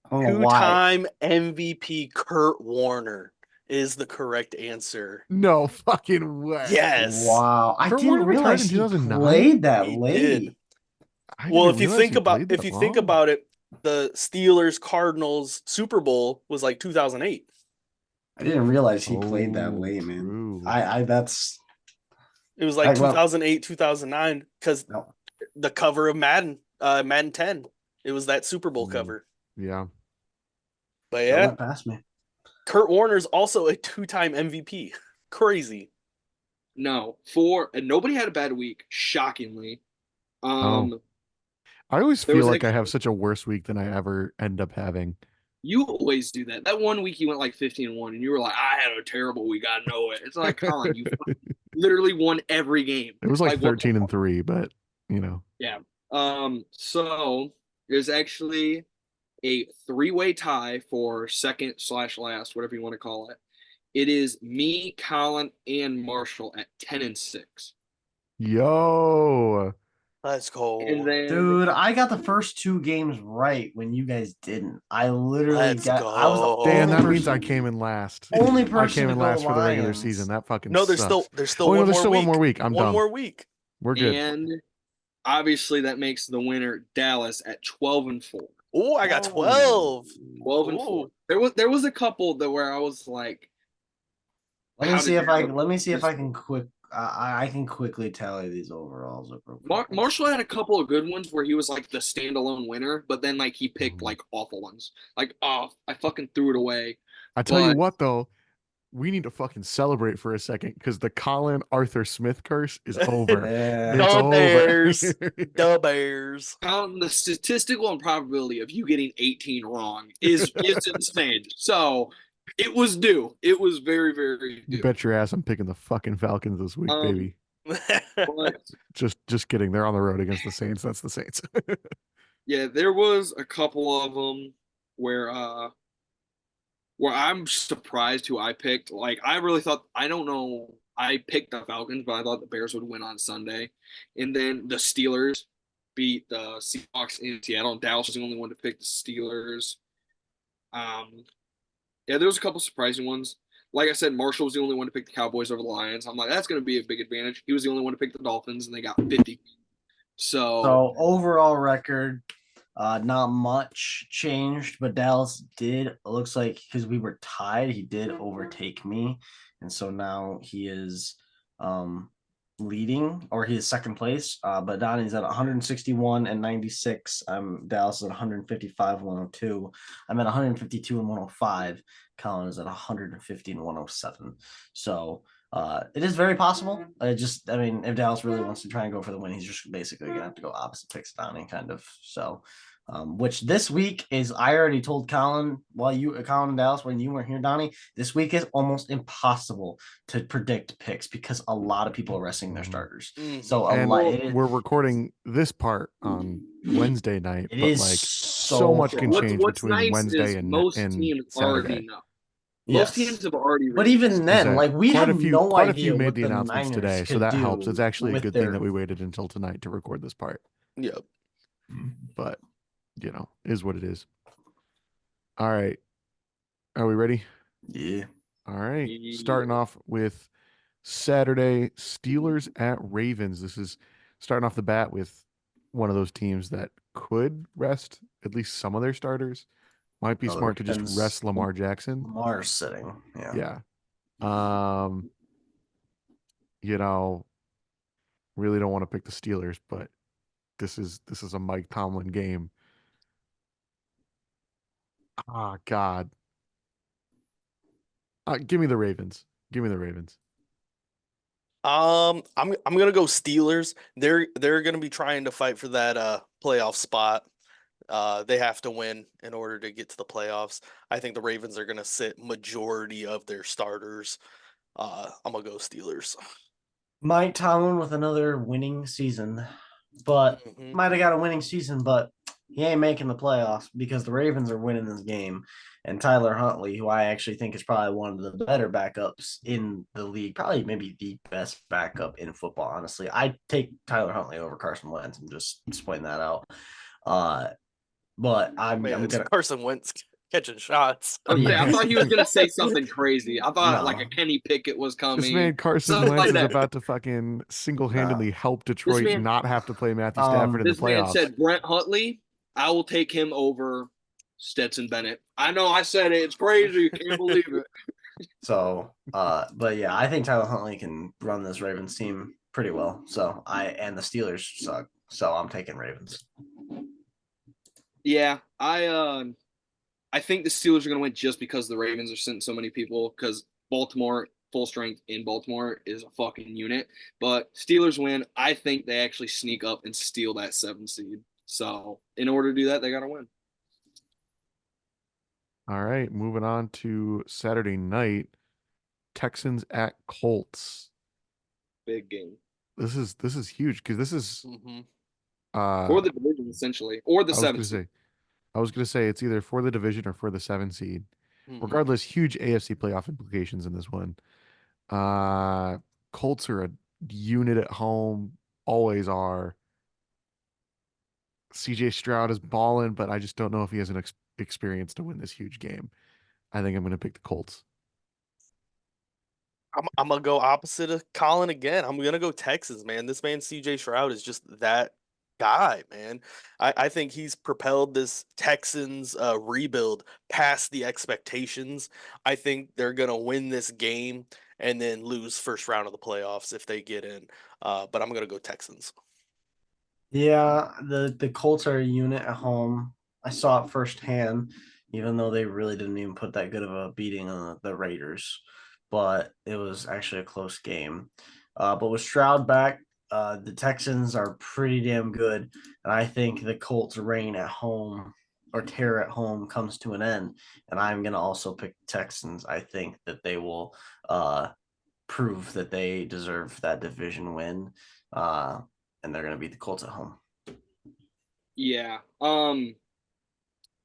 I don't know why. Two-time MVP Kurt Warner is the correct answer. No fucking way. Yes. Wow. I Kurt didn't Warner retired realize in he 2009? played that He late. did. I Well, didn't if you realize think he about played if that you think long. about it, the Steelers Cardinals Super Bowl was like 2008. I didn't realize he played that Oh, late, man. true. That's It was like well- 2008, 2009 because no. the cover of Madden 10. It was that Super Bowl Mm. cover. Yeah. But That yeah, went past me. Kurt Warner's also a 2-time MVP. Crazy. No, and nobody had a bad week, shockingly. Oh. I always There feel was like I have actually- such a worse week than I ever end up having. You always do that. That one week you went like 15-1, and you were like, "I had a terrible week. I know it." It's like, Colin, you literally won every game. It was like Like, what the 13 and 3, but you know. So there's actually a 3-way tie for second/last, whatever you want to call it. It is me, Colin, and Marshall at 10-6. Yo. Let's go. And then Dude, I got the first 2 games right when you guys didn't. I literally Let's got. I was go. the Dan, only that means I person- came in last. Only I person came to in go last for the regular Lions. season. That fucking No, there's sucks. still Oh, no, one there's more still week. one more week. I'm one dumb. more week. We're good. And obviously that makes the winner Dallas at 12-4. Oh, I got 12. 12-4. Ooh. There was a couple that where I was like, Let me How see did if I you- let me see if I can I can quickly tally these overalls up real quick. Marshall had a couple of good ones where he was like the standalone winner, but then like he picked like awful ones. Like, oh, I fucking threw it away. I tell you But- what, though, we need to fucking celebrate for a second because the Colin Arthur Smith curse is over. Yeah. It's The over. Bears. The Bears. Counting the statistical improbability of you getting 18 wrong is insane. So it was due. It was very, very You due. bet your ass I'm picking the fucking Falcons this week, baby. But Just kidding. They're on the road against the Saints. That's the Saints. yeah, there was a couple of them where I'm surprised who I picked. Like, I really thought, I don't know, I picked the Falcons, but I thought the Bears would win on Sunday. And then the Steelers beat the Seahawks in Seattle. And Dallas was the only one to pick the Steelers. Yeah, there was a couple surprising ones. Like I said, Marshall was the only one to pick the Cowboys over the Lions. I'm like, that's going to be a big advantage. He was the only one to pick the Dolphins, and they got 50. So overall record, not much changed, but Dallas did. Looks like because we were tied, he did overtake me, and so now he is leading, or he is second place. But Donnie's at 161 and 96. Dallas is at 155 and 102. I'm at 152 and 105. Colin is at 150 and 107. So it is very possible. I mean, if Dallas really wants to try and go for the win, he's just basically gonna have to go opposite picks Donnie, kind of. So, which this week is, I already told Colin Colin and Dallas, when you weren't here, Donnie, this week is almost impossible to predict picks because a lot of people are resting their starters. So we're recording this part on Wednesday night, It but is like so so much can hard. change What's between nice Wednesday is and most and teams Saturday. already know. Most teams have already. But even Is then, that like, we quite have a few no quite a idea few made what the announcements Niners today, so could that do helps. It's actually a with good their thing that we waited until tonight to record this part. Yep. But is what it is. All right, are we ready? Yeah. All right, starting off with Saturday, Steelers at Ravens. This is starting off the bat with one of those teams that could rest at least some of their starters. Might be smart to just rest Lamar Jackson. Lamar's sitting. Yeah. Really don't want to pick the Steelers, but this is a Mike Tomlin game. Ah, God. Give me the Ravens. Give me the Ravens. I'm gonna go Steelers. They're gonna be trying to fight for that playoff spot. They have to win in order to get to the playoffs. I think the Ravens are gonna sit majority of their starters. I'm gonna go Steelers. Mike Tomlin with another winning season, but might have got a winning season, but he ain't making the playoffs because the Ravens are winning this game. And Tyler Huntley, who I actually think is probably one of the better backups in the league, probably maybe the best backup in football, honestly. I take Tyler Huntley over Carson Wentz. I'm just pointing that out. But I'm gonna Carson Wentz catching shots. I thought he was gonna say something crazy. I thought like a Kenny Pickett was coming. This man Carson Wentz is about to fucking single-handedly help Detroit not have to play Matthew Stafford in the playoffs. This man said Brent Huntley. I will take him over Stetson Bennett. I know I said it. It's crazy. You can't believe it. So, but yeah, I think Tyler Huntley can run this Ravens team pretty well. So and the Steelers suck. So I'm taking Ravens. Yeah, I think the Steelers are going to win just because the Ravens are sending so many people, because Baltimore, full strength in Baltimore, is a fucking unit. But Steelers win. I think they actually sneak up and steal that 7 seed. So in order to do that, they got to win. All right, moving on to Saturday night, Texans at Colts. Big game. This is huge because this is for the division essentially, or the 7 seed. I was gonna say it's either for the division or for the 7 seed. Regardless, huge AFC playoff implications in this one. Colts are a unit at home, always are. CJ Stroud is balling, but I just don't know if he has an experience to win this huge game. I think I'm going to pick the Colts. I'm going to go opposite of Colin again. I'm going to go Texans, man. This man, CJ Stroud, is just that guy, man. I think he's propelled this Texans rebuild past the expectations. I think they're going to win this game and then lose first round of the playoffs if they get in. But I'm going to go Texans. Yeah, the Colts are a unit at home. I saw it firsthand, even though they really didn't even put that good of a beating on the Raiders. But it was actually a close game. But with Stroud back, the Texans are pretty damn good. And I think the Colts' reign at home, or terror at home, comes to an end. And I'm going to also pick the Texans. I think that they will prove that they deserve that division win. And they're going to beat the Colts at home. Yeah.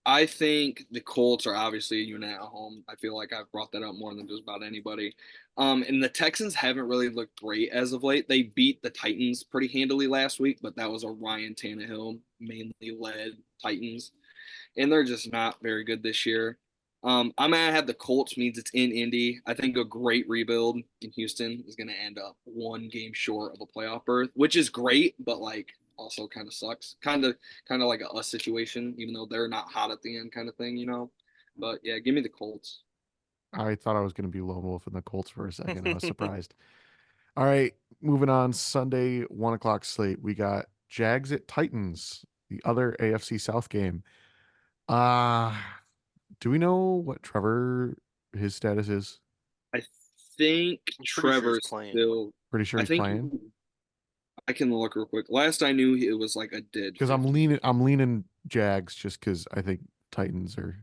I think the Colts are obviously a unit at home. I feel like I've brought that up more than just about anybody. And the Texans haven't really looked great as of late. They beat the Titans pretty handily last week, but that was a Ryan Tannehill mainly led Titans. And they're just not very good this year. I'm going to have the Colts, means it's in Indy. I think a great rebuild in Houston is going to end up 1 game short of a playoff berth, which is great, but like also kind of sucks. Kind of like a us situation, even though they're not hot at the end, kind of thing, you know. But yeah, give me the Colts. I thought I was going to be lone wolf in the Colts for a second. I was surprised. All right, moving on. Sunday 1 o'clock slate. We got Jags at Titans, the other AFC South game. Uh do we know what Trevor his status is? I think I'm pretty sure he's Trevor's playing. still. Pretty sure I he's think playing. I can look real quick. Last I knew, it was like a did. Because I'm leaning Jags just because I think Titans are,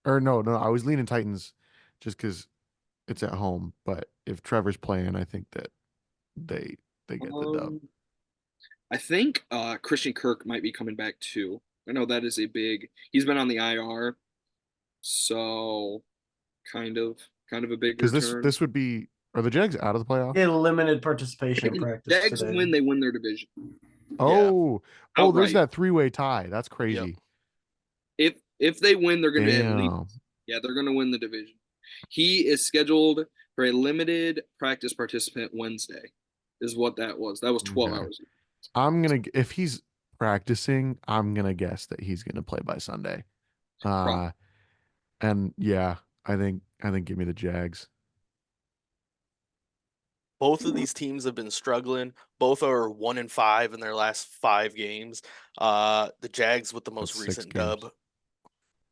or no, I was leaning Titans just because it's at home. But if Trevor's playing, I think that they get the dub. I think Christian Kirk might be coming back too. I know that is a big. He's been on the IR, so kind of a big Because return. this would be, are the Jags out of the playoff? He had limited participation in If practice Jags today. win, they win their division Oh, there's outright. that three-way tie. That's crazy. If they win, they're going to at least Damn. they're going to win the division. He is scheduled for a limited practice participant Wednesday, is what that was. That was 12 Okay. hours. If he's practicing, I'm gonna guess that he's gonna play by Sunday. Probably. And yeah, I think give me the Jags. Both of these teams have been struggling. Both are 1-5 in their last 5 games. The Jags with the most That's 6 recent games. dub.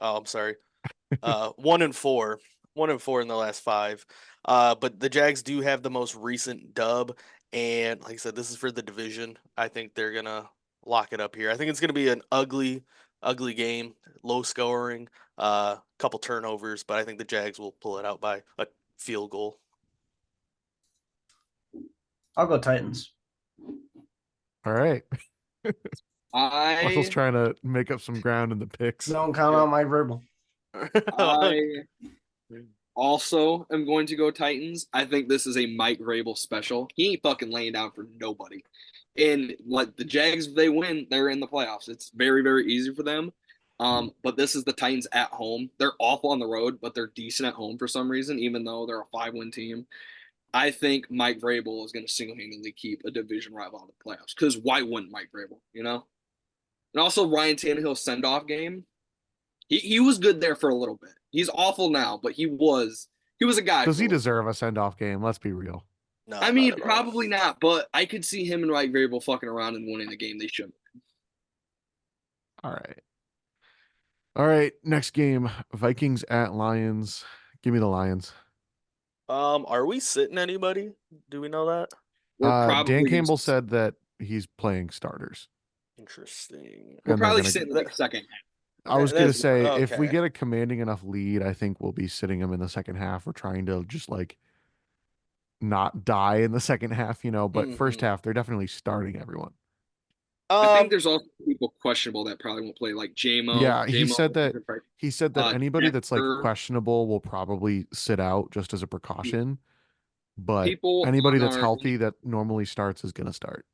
Oh, I'm sorry. 1-4. 1-4 in the last 5. But the Jags do have the most recent dub. And like I said, this is for the division. I think they're gonna lock it up here. I think it's gonna be an ugly game, low scoring, couple turnovers, but I think the Jags will pull it out by a field goal. I'll go Titans. All right. Marshall's I trying to make up some ground in the picks. Don't count out my verbal. I also am going to go Titans. I think this is a Mike Vrabel special. He ain't fucking laying down for nobody. And like the Jags, if they win, they're in the playoffs. It's very, very easy for them. But this is the Titans at home. They're awful on the road, but they're decent at home for some reason, even though they're a 5-win team. I think Mike Vrabel is going to single-handedly keep a division rival out of the playoffs. Because why wouldn't Mike Vrabel, you know? And also Ryan Tannehill's send-off game. He was good there for a little bit. He's awful now, but he was a guy. Does he for a- deserve a send-off game? Let's be real. No, I not mean, at all. probably not, but I could see him and Mike Vrabel fucking around and winning the game they should. All right. All right. Next game, Vikings at Lions. Give me the Lions. Are we sitting anybody? Do we know that? We're Dan probably Campbell said that he's playing starters. Interesting. we're and they're probably gonna- sitting like second. I was going to That's- say, if we okay. get a commanding enough lead, I think we'll be sitting them in the second half. We're trying to just like not die in the second half, but first Mhm. half, they're definitely starting everyone. I think there's also people questionable that probably won't play, like JMO. Yeah, he JMO said that anybody that's like Dexter. questionable will probably sit out just as a precaution. But People anybody on that's our- healthy that normally starts is going to start.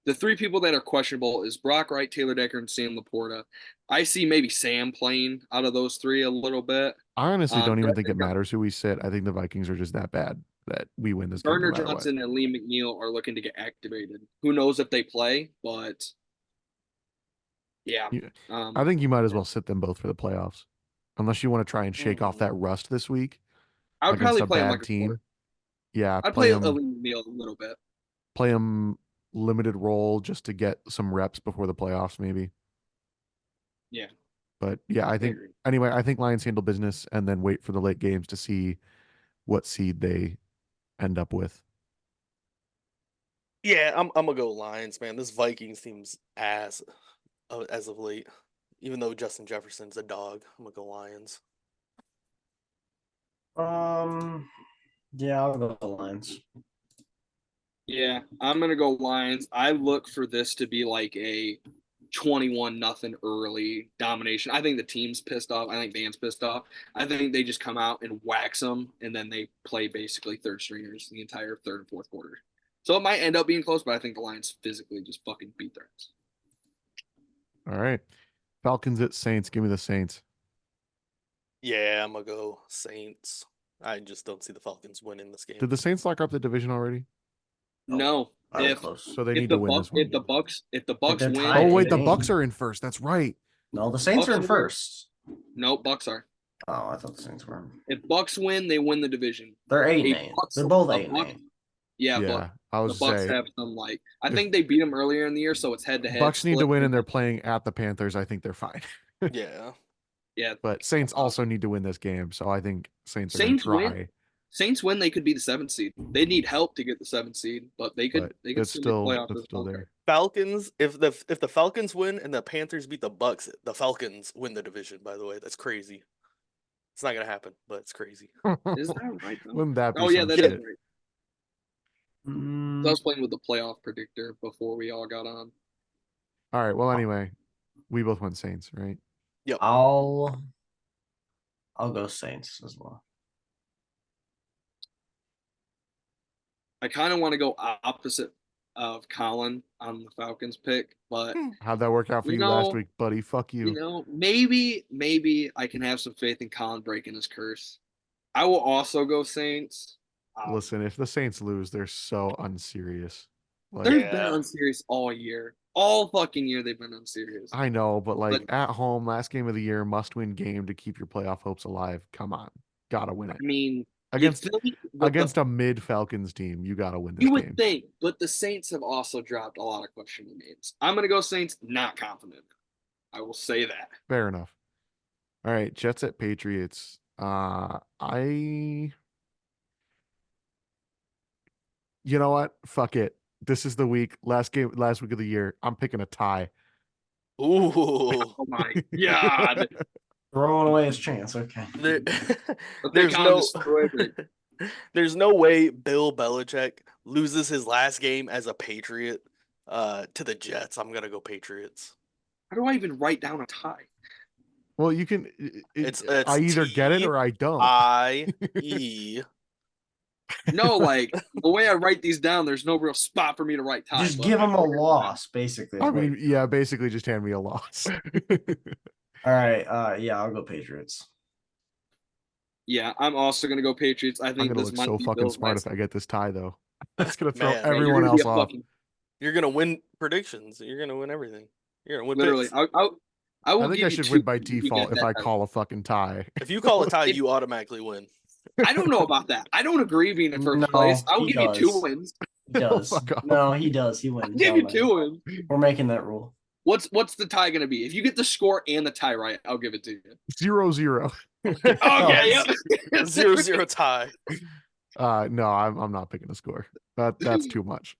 The 3 people that are questionable is Brock Wright, Taylor Decker, and Sam Laporta. I see maybe Sam playing out of those 3 a little bit. I honestly don't even think it Gardner- matters who we sit. I think the Vikings are just that bad that we win this game no Gardner matter Johnson and Lee McNeil are looking to get activated. Who knows if they play, but yeah. Yeah. I think you might as well sit them both for the playoffs, unless you want to try and shake off Mhm. that rust this week I would against probably a play him bad like a team. quarter. Yeah, I'd play play them, Lee McNeil a little bit. play them limited role just to get some reps before the playoffs, maybe. Yeah. But yeah, I think agree. anyway, I think Lions handle business and then wait for the late games to see what seed they end up with. Yeah, I'm gonna go Lions, man. This Vikings team's ass as of late. Even though Justin Jefferson's a dog, I'm gonna go Lions. Yeah, I'll go the Lions. Yeah, I'm gonna go Lions. I look for this to be like a 21-0 early domination. I think the team's pissed off. I think Dan's pissed off. I think they just come out and wax them, and then they play basically third stringers the entire third and fourth quarter. So it might end up being close, but I think the Lions physically just fucking beat their ass. All right. Falcons at Saints. Give me the Saints. Yeah, I'm gonna go Saints. I just don't see the Falcons winning this game. Did the Saints lock up the division already? No. No, I was If- close. So they need to win this one. If the Bucks they're win, tied, Oh wait, the it Bucks ain't. are in first. That's right. No, the Saints are in Bucks- first. no, Bucks are. Oh, I thought the Saints were. If Bucks win, they win the division. They're 8 and Hey, 8. Bucks- They're both the 8 and Bucks- 8. Yeah, Yeah, but I the was Bucks say have some I if think they beat them earlier in the year, so it's head to head. Bucks need to win and they're playing at the Panthers. I think they're fine. Yeah. Yeah, But Saints also need to win this game, so I think Saints are going Saints to try. win. Saints win, they could be the 7th seed. They need help to get the 7th seed, but they could. But They could it's still make playoffs it's as still well. there. Falcons. If the Falcons win and the Panthers beat the Bucks, the Falcons win the division. By the way, that's crazy. It's not gonna happen, but it's crazy. Is that right? Though? Wouldn't that be Oh yeah, some that is shit? right. Mm, I was playing with the playoff predictor before we all got on. All right. Well, anyway, we both went Saints, right? I'll go Saints as well. I kind of want to go opposite of Colin on the Falcons pick, but How'd that work out for You you last know- week, buddy? Fuck you. maybe I can have some faith in Colin breaking his curse. I will also go Saints. Listen, if the Saints lose, they're so unserious. Like, They've Yeah. been unserious all year. All fucking year they've been unserious. I know, but like But- at home, last game of the year, must-win game to keep your playoff hopes alive. Come on, gotta win it I mean, against but against a mid Falcons team. You gotta win this you would game. think, but the Saints have also dropped a lot of questionable names. I'm gonna go Saints, not confident. I will say that. Fair enough. All right, Jets at Patriots. You know what? Fuck it. This is the week. Last week of the year. I'm picking a tie. Ooh. Oh my god! Throwing away his chance. Okay. There- But there's they no destroyed it. there's no way Bill Belichick loses his last game as a Patriot to the Jets. I'm gonna go Patriots. How do I even write down a tie? Well, you can. It's I either get it T or I don't. I-E. No, like the way I write these down, there's no real spot for me to write tie. Just but give I him a figured it out. loss, basically. I mean, yeah, basically just hand me a loss. All right. Yeah, I'll go Patriots. Yeah, I'm also gonna go Patriots. I I'm think gonna this look might so be fucking Bill's smart last- if I get this tie, though. That's gonna throw Man, Yeah, you're everyone gonna be else a off. fucking- You're gonna win predictions. You're gonna win everything. You're gonna win Literally, picks. I will I think give I you should two win by if you default get if that I tie. call a fucking tie. If you call a tie, If- you automatically win. I don't know about that. I don't agree being in first No, place. I will he give you 2 does. wins. He does. fuck off. No, he does. He I'll wins. give you Don't 2 matter. wins. We're making that rule. What's the tie gonna be? If you get the score and the tie right, I'll give it to you. 0-0. Okay, Oh. yep. 0-0 tie. No, I'm not picking a score. That's too much.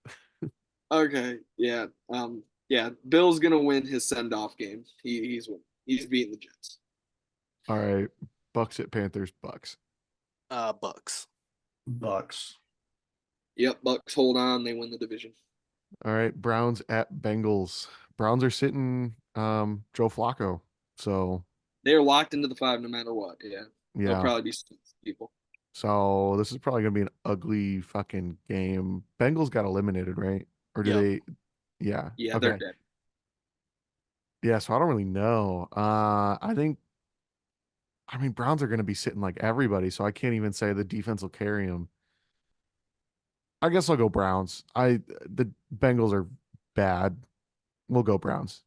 Okay, yeah. Yeah, Bill's gonna win his send-off game. He's beating the Jets. All right, Bucks at Panthers. Bucks. Bucks. Bucks. Yep, Bucks hold on, they win the division. All right, Browns at Bengals. Browns are sitting Joe Flacco. So They're locked into the 5 no matter what. Yeah. They'll yeah. probably be some people. So this is probably gonna be an ugly fucking game. Bengals got eliminated, right? Or did Yep. they? Yeah. Yeah, Okay. they're dead. Yeah. So I don't really know. I mean, Browns are gonna be sitting like everybody, so I can't even say the defense will carry them. I guess I'll go Browns. The Bengals are bad. We'll go Browns.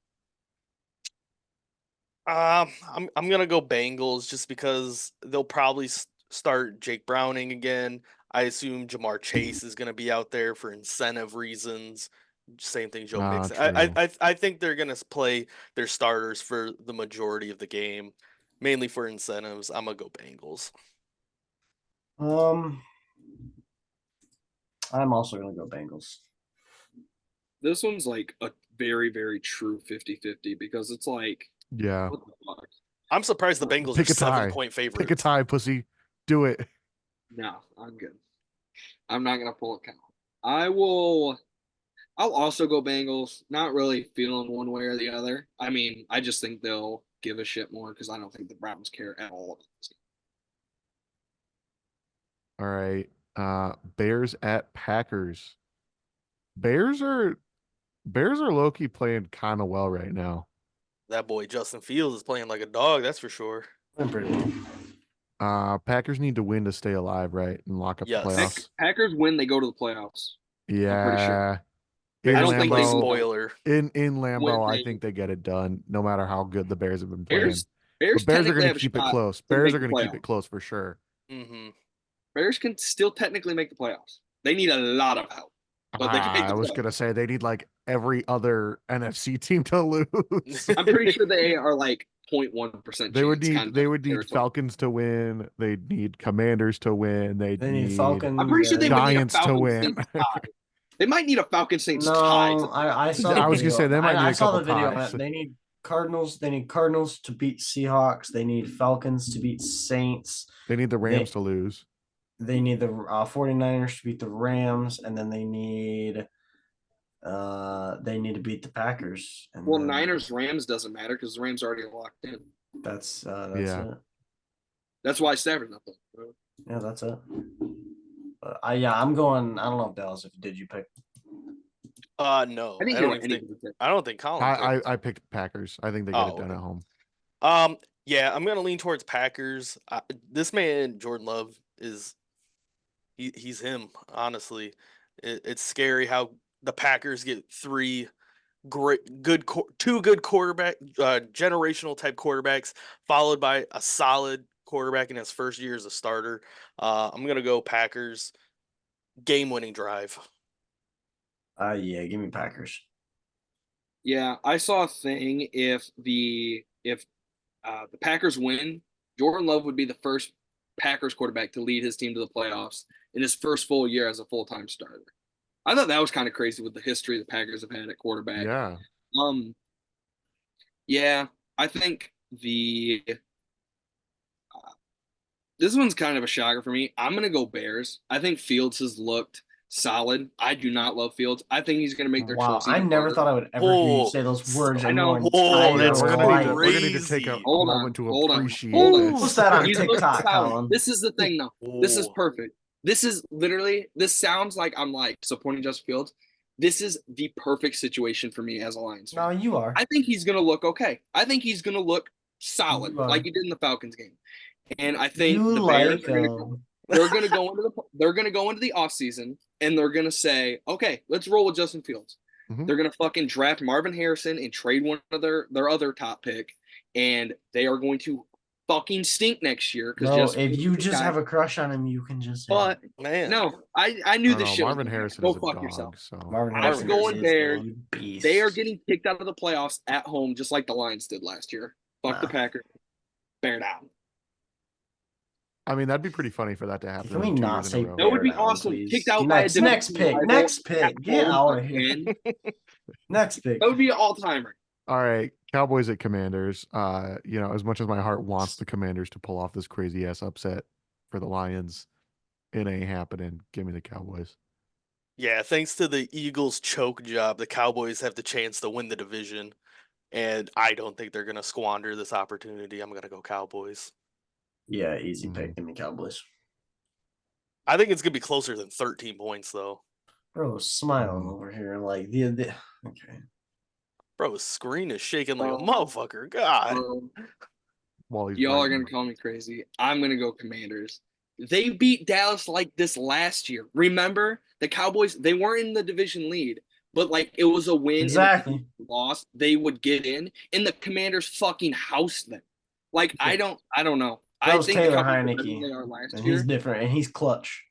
I'm gonna go Bengals just because they'll probably start Jake Browning again. I assume Jamar Chase is gonna be out there for incentive reasons. Same thing, Joe Mixon. I think they're gonna play their starters for the majority of the game, mainly for incentives. I'm gonna go Bengals. I'm also gonna go Bengals. This one's like a very, very true 50-50 because it's like, Yeah. what the fuck? I'm surprised the Bengals Pick are a tie. 7-point favorites. Pick a tie, pussy. Do it. No, I'm good. I'm not gonna pull a count. I'll also go Bengals. Not really feeling one way or the other. I mean, I just think they'll give a shit more because I don't think the Browns care at all about this game. All right. Bears at Packers. Bears are low-key playing kind of well right now. That boy Justin Fields is playing like a dog, that's for sure. I'm pretty well. Packers need to win to stay alive, right? And lock up Yes. the playoffs. Packers win, they go to the playoffs. pretty Yeah. sure. In I Bears don't think they Lambeau- spoiler. In Lambeau, I Winning. think they get it done, no matter how good the Bears have been playing. Bears Bears But Bears are technically going to have a keep it shot close. to Bears make are the going to keep it playoffs. close for sure. Hmm. Bears can still technically make the playoffs. They need a lot of help, but they can make I the was playoffs. going to say they need like every other NFC team to lose. I'm pretty sure they are like 0.1% They would chance. need kind they of would need territory. Falcons to win. They'd need Commanders to win. They'd They need need Falcons. I'm pretty sure they would need a Giants to Falcons win. Saints tie. They might need a Falcons Saints tie. No, I saw. I the was gonna video. say they might need I a saw couple the video on ties. it. They need Cardinals. They need Cardinals to beat Seahawks. They need Falcons to beat Saints. They need the Rams to lose. They need the 49ers to beat the Rams, and then they need to beat the Packers. And Well, then Niners Rams doesn't matter because the Rams are already locked in. That's Yeah. it. That's why Stafford's not there. Yeah, that's it. I'm going. I don't know if Dallas. If did you pick? No, I I think don't you're even think. right. I don't think Colin. picked. I picked Packers. I think they get it Oh, done okay. at home. Yeah, I'm gonna lean towards Packers. This man, Jordan Love, he's him. Honestly, it's scary how the Packers get two good quarterback, generational type quarterbacks, followed by a solid quarterback in his first year as a starter. I'm gonna go Packers. Game-winning drive. Yeah, give me Packers. Yeah, I saw a thing. If the Packers win, Jordan Love would be the first Packers quarterback to lead his team to the playoffs in his first full year as a full-time starter. I thought that was kind of crazy with the history the Packers have had at quarterback. Yeah. Yeah, I think this one's kind of a shocker for me. I'm gonna go Bears. I think Fields has looked solid. I do not love Fields. I think he's gonna make their Wow, choice. I even never harder. thought I would ever hear you Oh, say those words. I in know. your Oh, entire that's we're gonna gonna be need to life. we're gonna need to take a crazy. Hold on, moment to hold on. appreciate Hold on. this. Post that on He's looking TikTok, solid. Colin. This is the thing, though. This is Oh. perfect. This is literally. This sounds like I'm like supporting Justin Fields. This is the perfect situation for me as a Lions No, fan. you are. I think he's gonna look okay. I think he's gonna look solid, You are. like he did in the Falcons game. And I think You the like Bears they're gonna go into the offseason and they're gonna say, okay, let's roll with Justin Fields. Mhm. They're gonna fucking draft Marvin Harrison and trade one of their other top pick, and they are going to fucking stink next year because Bro, Justin if Fields you is the just guy. have a crush on him, you can just. But Man, no, I knew I don't this know, shit. was Marvin gonna Harrison happen. is Go a fuck dog, yourself. so Marvin I'm Harrison going is Bears. a beast. They are getting kicked out of the playoffs at home, just like the Lions did last year. Fuck the Nah. Packers. Bear down. I mean, that'd be pretty funny for that to happen. Can we 2 not years in a say row. That would be Bear down, awesome. please? Kicked out Next by a pick. division Next rival pick. at Get home out of here. again. Next pick. That would be an all-timer. All right, Cowboys at Commanders. As much as my heart wants the Commanders to pull off this crazy ass upset for the Lions, it ain't happening. Give me the Cowboys. yeah, thanks to the Eagles' choke job, the Cowboys have the chance to win the division, and I don't think they're gonna squander this opportunity. I'm gonna go Cowboys. Yeah, easy Mhm. pick. Give me Cowboys. I think it's gonna be closer than 13 points though. Bro, smiling Mhm. over here like the okay. Bro, his screen is shaking like a Bro. motherfucker. God. Bro, While he's y'all are writing. gonna call me crazy. I'm gonna go Commanders. They beat Dallas like this last year. Remember, the Cowboys, they weren't in the division lead, but like it was a win. Exactly. And if they lost, they would get in, and the Commanders fucking housed them. Like I don't know. That I was think Taylor the Cowboys are better than Heineke, they are last and year. he's different, and he's clutch.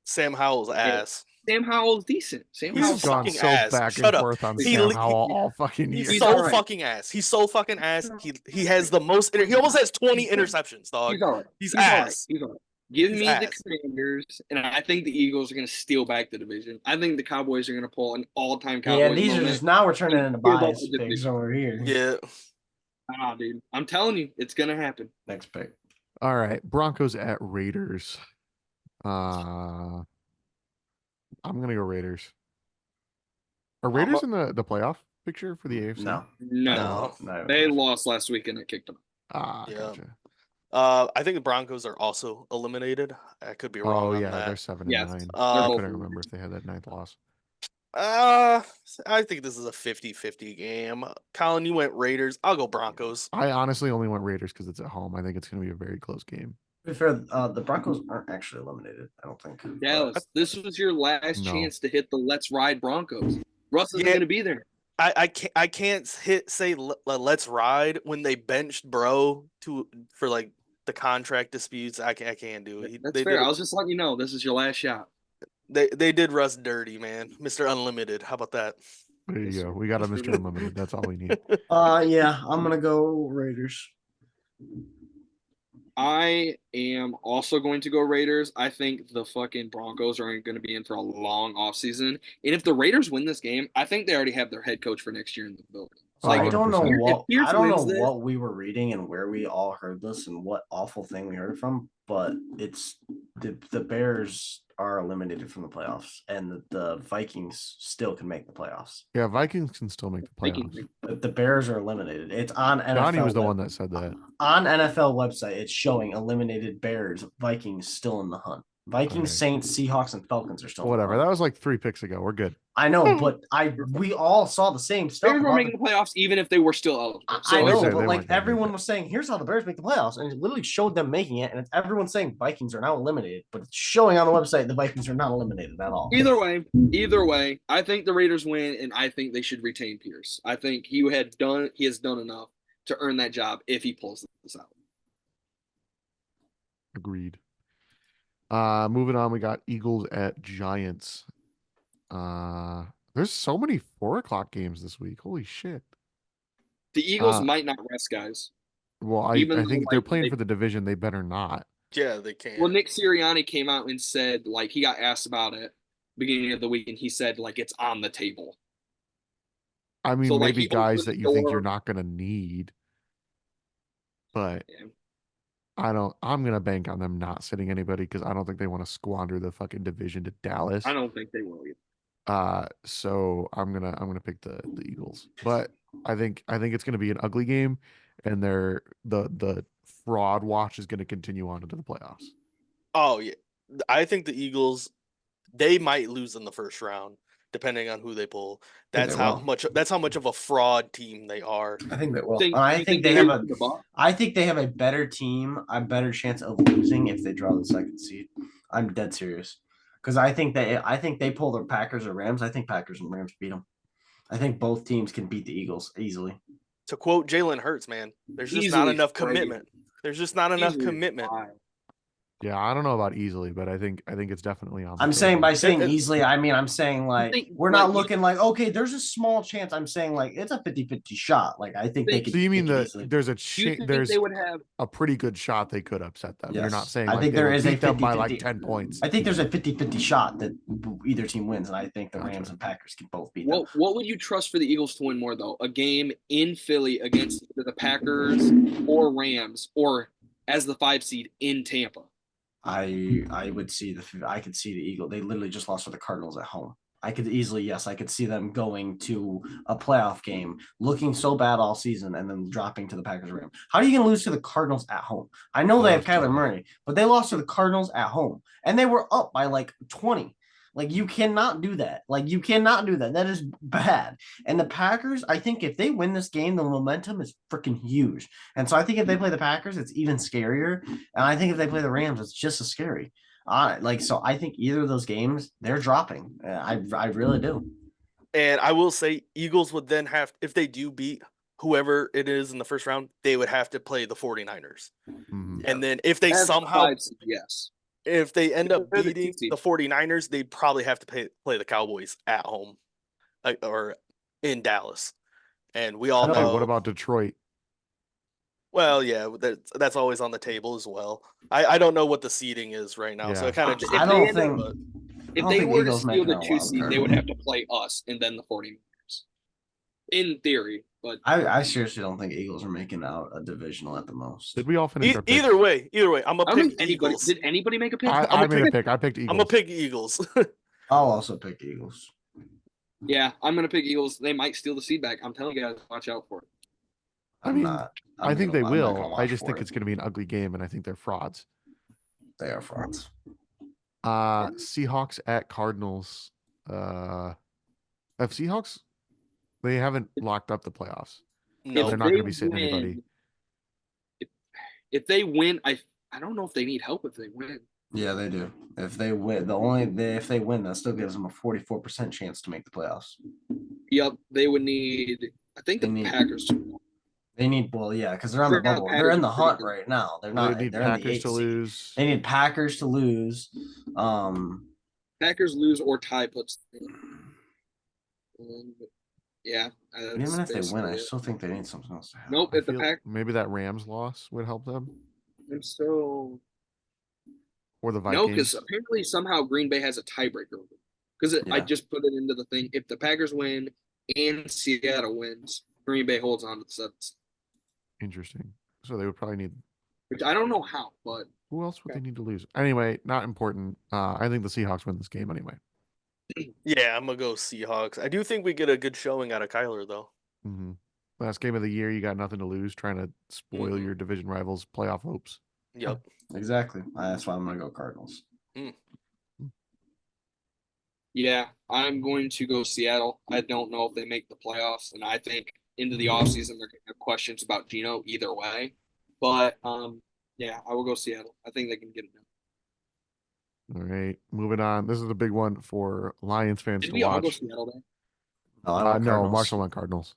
Sam Howell's ass. Sam Howell's decent. Sam He's He's Howell's gone fucking so ass. back Shut and up. forth on He Sam le- Howell all fucking year. He's He's so alright. fucking ass. He's so fucking ass. He has the most. He almost has 20 interceptions, dog. He's all right. He's all right. ass. He's all right. Give He's me ass. the Commanders, and I think the Eagles are going to steal back the division. I think the Cowboys are going to pull an all-time Cowboys Yeah, these are moment. just now we're turning into Give up bias the picks division. over here. Yeah. Ah, dude. I'm telling you, it's going to happen. Next pick. All right, Broncos at Raiders. I'm gonna go Raiders. Are Raiders in the playoff picture for the AFC? No, No. No. They lost last week, and I kicked them. Ah, Yeah. gotcha. I think the Broncos are also eliminated. I could be wrong Oh on yeah, they're that. 7 Yes. and 9. They're I both couldn't remember if they had that 9th loss. I think this is a 50-50 game. Colin, you went Raiders. I'll go Broncos. I honestly only went Raiders because it's at home. I think it's gonna be a very close game. To be fair, the Broncos aren't actually eliminated. I don't think. Dallas, this was your last No. chance to hit the Let's Ride Broncos. Russ isn't Yeah. going to be there. I can't say let's ride when they benched Bro for like the contract disputes. I can't do it. That's They fair. did I was just letting you know this is your last shot. they did Russ dirty, man. Mr. Unlimited. How about that? There you Yes, go. sir. We got a Yes, Mr. sir. Unlimited. That's all we need. Yeah, I'm gonna go Raiders. I am also going to go Raiders. I think the fucking Broncos are going to be in for a long offseason. And if the Raiders win this game, I think they already have their head coach for next year in the building. Oh, I don't know 100%. what Pierce I don't know wins this- what we were reading and where we all heard this and what awful thing we heard it from, but it's the Bears are eliminated from the playoffs and the Vikings still can make the playoffs. Yeah, Vikings can still make the Vikings. playoffs. But the Bears are eliminated. It's on NFL. Johnny was the one that said that. On NFL website. It's showing eliminated Bears, Vikings still in the hunt. Vikings, Alright. Saints, Seahawks, and Falcons are still in the Whatever. hunt. That was like 3 picks ago. We're good. I know, but we all saw the same stuff. Bears were about making the playoffs even if they were still eligible. I like I know, said, but they like weren't gonna make everyone it. was saying, here's how the Bears make the playoffs, and it literally showed them making it, and it's everyone saying Vikings are now eliminated, but it's showing on the website the Vikings are not eliminated at all. Either way, I think the Raiders win, and I think they should retain Pierce. I think he has done enough to earn that job if he pulls this out. Agreed. Moving on, we got Eagles at Giants. There's so many 4 o'clock games this week. Holy shit. The Eagles Uh, might not rest guys. Well, I Even though, think they're like, playing they- for the division. They better not. Yeah, they can. Well, Nick Sirianni came out and said, like, he got asked about it beginning of the week, and he said, like, it's on the table. I mean, So, like, maybe he guys opened that the you think you're door. not going to need. But Yeah. I'm going to bank on them not sitting anybody because I don't think they want to squander the fucking division to Dallas. I don't think they will either. So I'm gonna pick the Eagles, but I think it's gonna be an ugly game, and the fraud watch is gonna continue on into the playoffs. Oh yeah, I think the Eagles, they might lose in the first round depending on who they pull. think That's they how will. much of a fraud team they are. I think they will. Think- I you think they have lose a. to the Bucs? I think they have a better team, a better chance of losing if they draw the second seed. I'm dead serious because I think they pull the Packers or Rams. I think Packers and Rams beat them. I think both teams can beat the Eagles easily. To quote Jalen Hurts, man, there's just not Easily enough 3. commitment. There's just not enough Easily commitment. 5. Yeah, I don't know about easily, but I think it's definitely on. the I'm saying table. by saying It- easily, I mean I'm saying like think, we're not like, looking like okay, there's a small chance. I'm saying like it's a 50-50 shot. Like I think they Think- could. So you mean they could that easily- there's a Do you think there's they would have a pretty good shot they could upset them. You're not Yes. saying I like think they there will is a beat them by like 50-50. 10 points. I think there's a 50-50 shot that either team wins, and I think the Gotcha. Rams and Packers can both beat them. what would you trust for the Eagles to win more though? A game in Philly against either the Packers or Rams, or as the 5 seed in Tampa? I could see the Eagle. They literally just lost to the Cardinals at home. I could see them going to a playoff game, looking so bad all season, and then dropping to the Packers Rams. How are you going to lose to the Cardinals at home? I know they have That's Kyler tough. Murray, but they lost to the Cardinals at home, and they were up by like 20. Like you cannot do that. That is bad. And the Packers, I think if they win this game, the momentum is freaking huge. And so I think if they play the Packers, it's even scarier. And I think if they play the Rams, it's just as scary. So I think either of those games, they're dropping. I really do. And I will say, Eagles would then have, if they do beat whoever it is in the first round, they would have to play the 49ers. Mhm. And then if they As the somehow, 5 seed, yes. if they end up They're the beating 2 seed. the 49ers, they'd probably have to play the Cowboys at home or in Dallas. And we all I don't Hey, know. what about Detroit? Well, yeah, that's always on the table as well. I don't know what the seeding is right now, so Yeah. it kind of just I If don't they think. but If don't they think were to Eagles steal making the a 2 wild seed, card. they would have to play us and then the 49ers. In theory, but I seriously don't think Eagles are making out a divisional at the most. Did we all finish our picks? either way, I'm I gonna don't pick think anybody Eagles. did anybody make a pick? I made a pick. I picked Eagles. I'm gonna pick Eagles. I'll also pick Eagles. Yeah, I'm gonna pick Eagles. They might steal the seed back. I'm telling you guys, watch out for it. I'm mean, not. I think I'm they not will. gonna I watch just for think it. it's going to be an ugly game, and I think they're frauds. They are frauds. Seahawks at Cardinals. If Seahawks, they haven't locked up the playoffs. No, They're not going to be sitting anybody. If they win, I don't know if they need help if they win. Yeah, they do. If they win, if they win, that still gives them a 44% chance to make the playoffs. Yep, they would need. I think They the need- Packers. They need, well, yeah, because they're on the They're on bubble. the They're in Packers the hunt pretty good. right now. They're They not. need They're in the Packers eighth to seed. lose. They need Packers to lose. Packers lose or tie puts. Yeah. Even that's if they win, I basically it. still think they need something else to happen. Nope. I If the feel Pack, maybe that Rams loss would help them, I'm so or the no, because Vikings. apparently somehow Green Bay has a tiebreaker. Because I Yeah. just put it into the thing. If the Packers win and Seattle wins, Green Bay holds on to the seventh. Interesting. So they would probably need. Which I don't know how, but Who else would Okay. they need to lose? Anyway, not important. I think the Seahawks win this game anyway. Yeah, I'm gonna go Seahawks. I do think we get a good showing out of Kyler though. hmm Last game of the year, you got nothing to lose. Trying to spoil Mhm. your division rivals' playoff hopes. Yep. Exactly. That's why I'm gonna go Cardinals. yeah, I'm going to go Seattle. I don't know if they make the playoffs, and I think into the offseason they're gonna have questions about Geno either way. But yeah, I will go Seattle. I think they can get it done. All right, moving on. This is a big one for Lions fans Did to we all go watch. Seattle then? No, I went No, Cardinals. Marshall went Cardinals.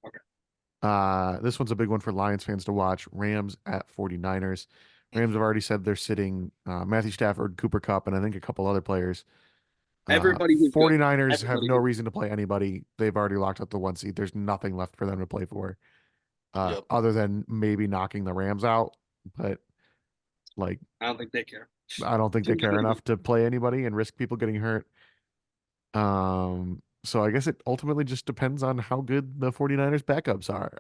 Okay. This one's a big one for Lions fans to watch. Rams at 49ers. Rams have already said they're sitting Matthew Stafford, Cooper Kupp, and I think a couple other players. Everybody who's good. 49ers have Everybody no who's- reason to play anybody. They've already locked up the 1 seed. There's nothing left for them to play for, Yep. other than maybe knocking the Rams out. But like, I don't think they care. I don't think they care enough to play anybody and risk people getting hurt. So I guess it ultimately just depends on how good the 49ers backups are.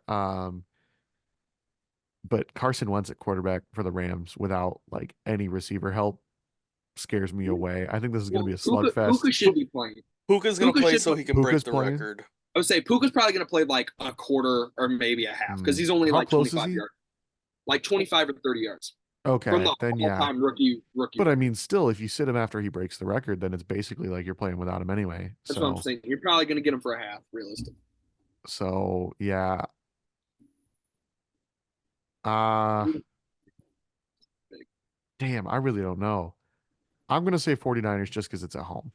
But Carson Wentz at quarterback for the Rams without like any receiver help scares me away. I think this is going to be a slugfest. Puka should be playing. Puka's gonna Puka play should so play- he can break Puka's the playing? record. I would say Puka's probably going to play like a quarter or maybe a half because he's only How like close is 25 he? yards, like 25 or 30 yards from Okay, the then yeah. all-time rookie. But I mean, still, if you sit him after he breaks the record, then it's basically like you're playing without him anyway. That's what I'm saying. You're probably going to get him for a half, realistically. So yeah. Damn, I really don't know. I'm gonna say 49ers just because it's at home.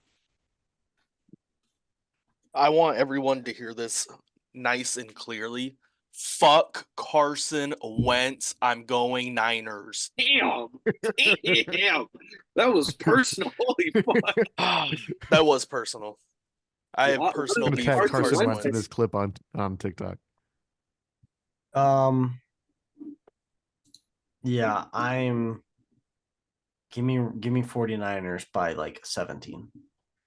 I want everyone to hear this nice and clearly. Fuck Carson Wentz. I'm going Niners. Damn. Damn. That was personal. Holy fuck. That was personal. I have What- personal I'm gonna beef tag with Carson Carson Wentz in Wentz. this clip on TikTok. Yeah, give me 49ers by like 17.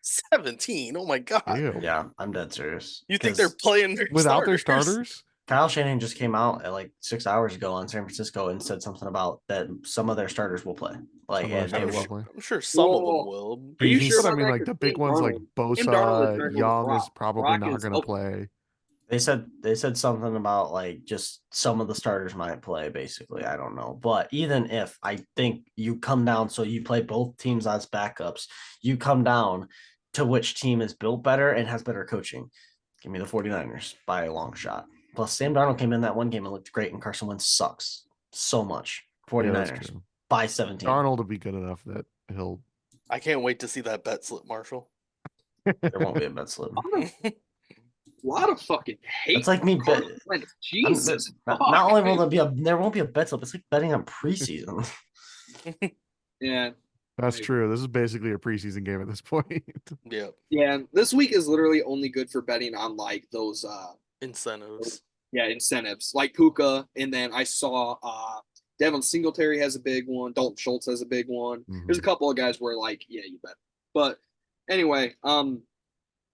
17. Oh my god. Ew. Yeah, I'm dead serious. You think they're 'Cause playing their Without their starters? starters? Kyle Shanahan just came out at like 6 hours ago on San Francisco and said something about that some of their starters will play. Like, Some of their and they starters were, will play. I'm sure some of them Whoa. will. Are you He's- sure But I about mean, that? like the 'Cause big Sam ones, like Darnold- Sam Darnold is Bosa, trying to Young is rock. probably Rock not is gonna open. play. they said something about like just some of the starters might play. Basically, I don't know, but even if I think you come down, so you play both teams as backups, you come down to which team is built better and has better coaching. Give me the 49ers by a long shot. Plus, Sam Darnold came in that one game and looked great, and Carson Wentz sucks so much. Yeah, 49ers that's true. by 17. Darnold will be good enough that he'll. I can't wait to see that bet slip, Marshall. There won't be a bet slip. A lot of fucking hate. That's like me for bet- Carson Wentz. I'm- Jesus. Not fuck. only will there won't be a bet slip. It's like betting on preseason. Yeah. That's Right. true. This is basically a preseason game at this point. Yeah. Yeah. This week is literally only good for betting on like those Incentives. incentives like Puka, and then I saw Devin Singletary has a big one. Dalton Schultz has a big one. There's a couple of guys where like, yeah, you bet. But anyway,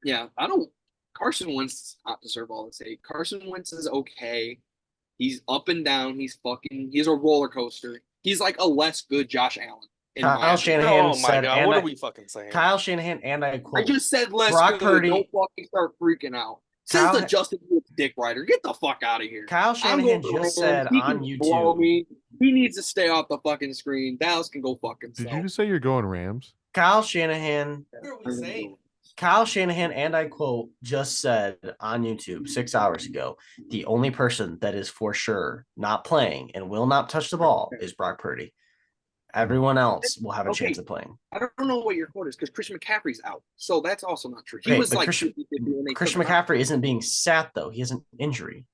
yeah, I don't. Carson Wentz does not deserve all this hate. Carson Wentz is okay. He's up and down. He's a roller coaster. He's like a less good Josh Allen. in my Kyle opinion. Shanahan Oh my said, god, and what I- are we fucking saying? Kyle Shanahan and I I quote. just said less Brock good. Purdy- Don't fucking start freaking out. Says Kyle- the Justin Fields dick rider. Get the fuck out of here. Kyle I'm Shanahan going just to Rams. said He on can blow YouTube. me. He needs to stay off the fucking screen. Dallas can go fuck Did himself. you just say you're going Rams? Kyle Shanahan, What are we saying? Kyle Shanahan, and I quote, just said on YouTube 6 hours ago, the only person that is for sure not playing and will not touch the ball is Brock Purdy. Everyone else will have a Okay. chance of playing. I don't know what your quote is because Christian McCaffrey's out, so that's also not true. He Okay, was but like Christian 50-50 when they Christian took him out. McCaffrey isn't being sat though. He has an injury.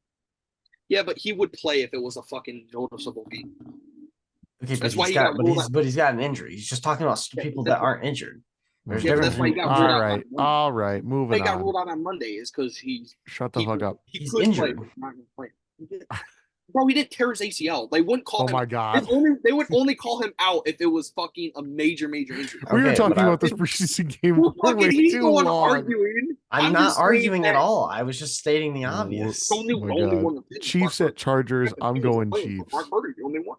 Yeah, but he would play if it was a fucking noticeable game. Okay, but That's why he's he got, got but ruled he's got an injury. He's just talking about Yeah, people that's that aren't injured. There's Yeah, but difference that's why he between got ruled All out. right, all right, Why moving he got on. ruled out on Monday is because Shut the fuck up. he He's could play, injured. but not gonna play. Bro, he didn't tear his ACL. They wouldn't call Oh him. my god. They would only call him out if it was fucking a major injury. We were Okay, talking but about this preseason game Well, for way fucking, he's too the one long. arguing. I'm not just saying arguing at that all. I was just stating the obvious. Oh my God. Chiefs at Chargers. I'm going Chiefs. Mark Purdy, the only one.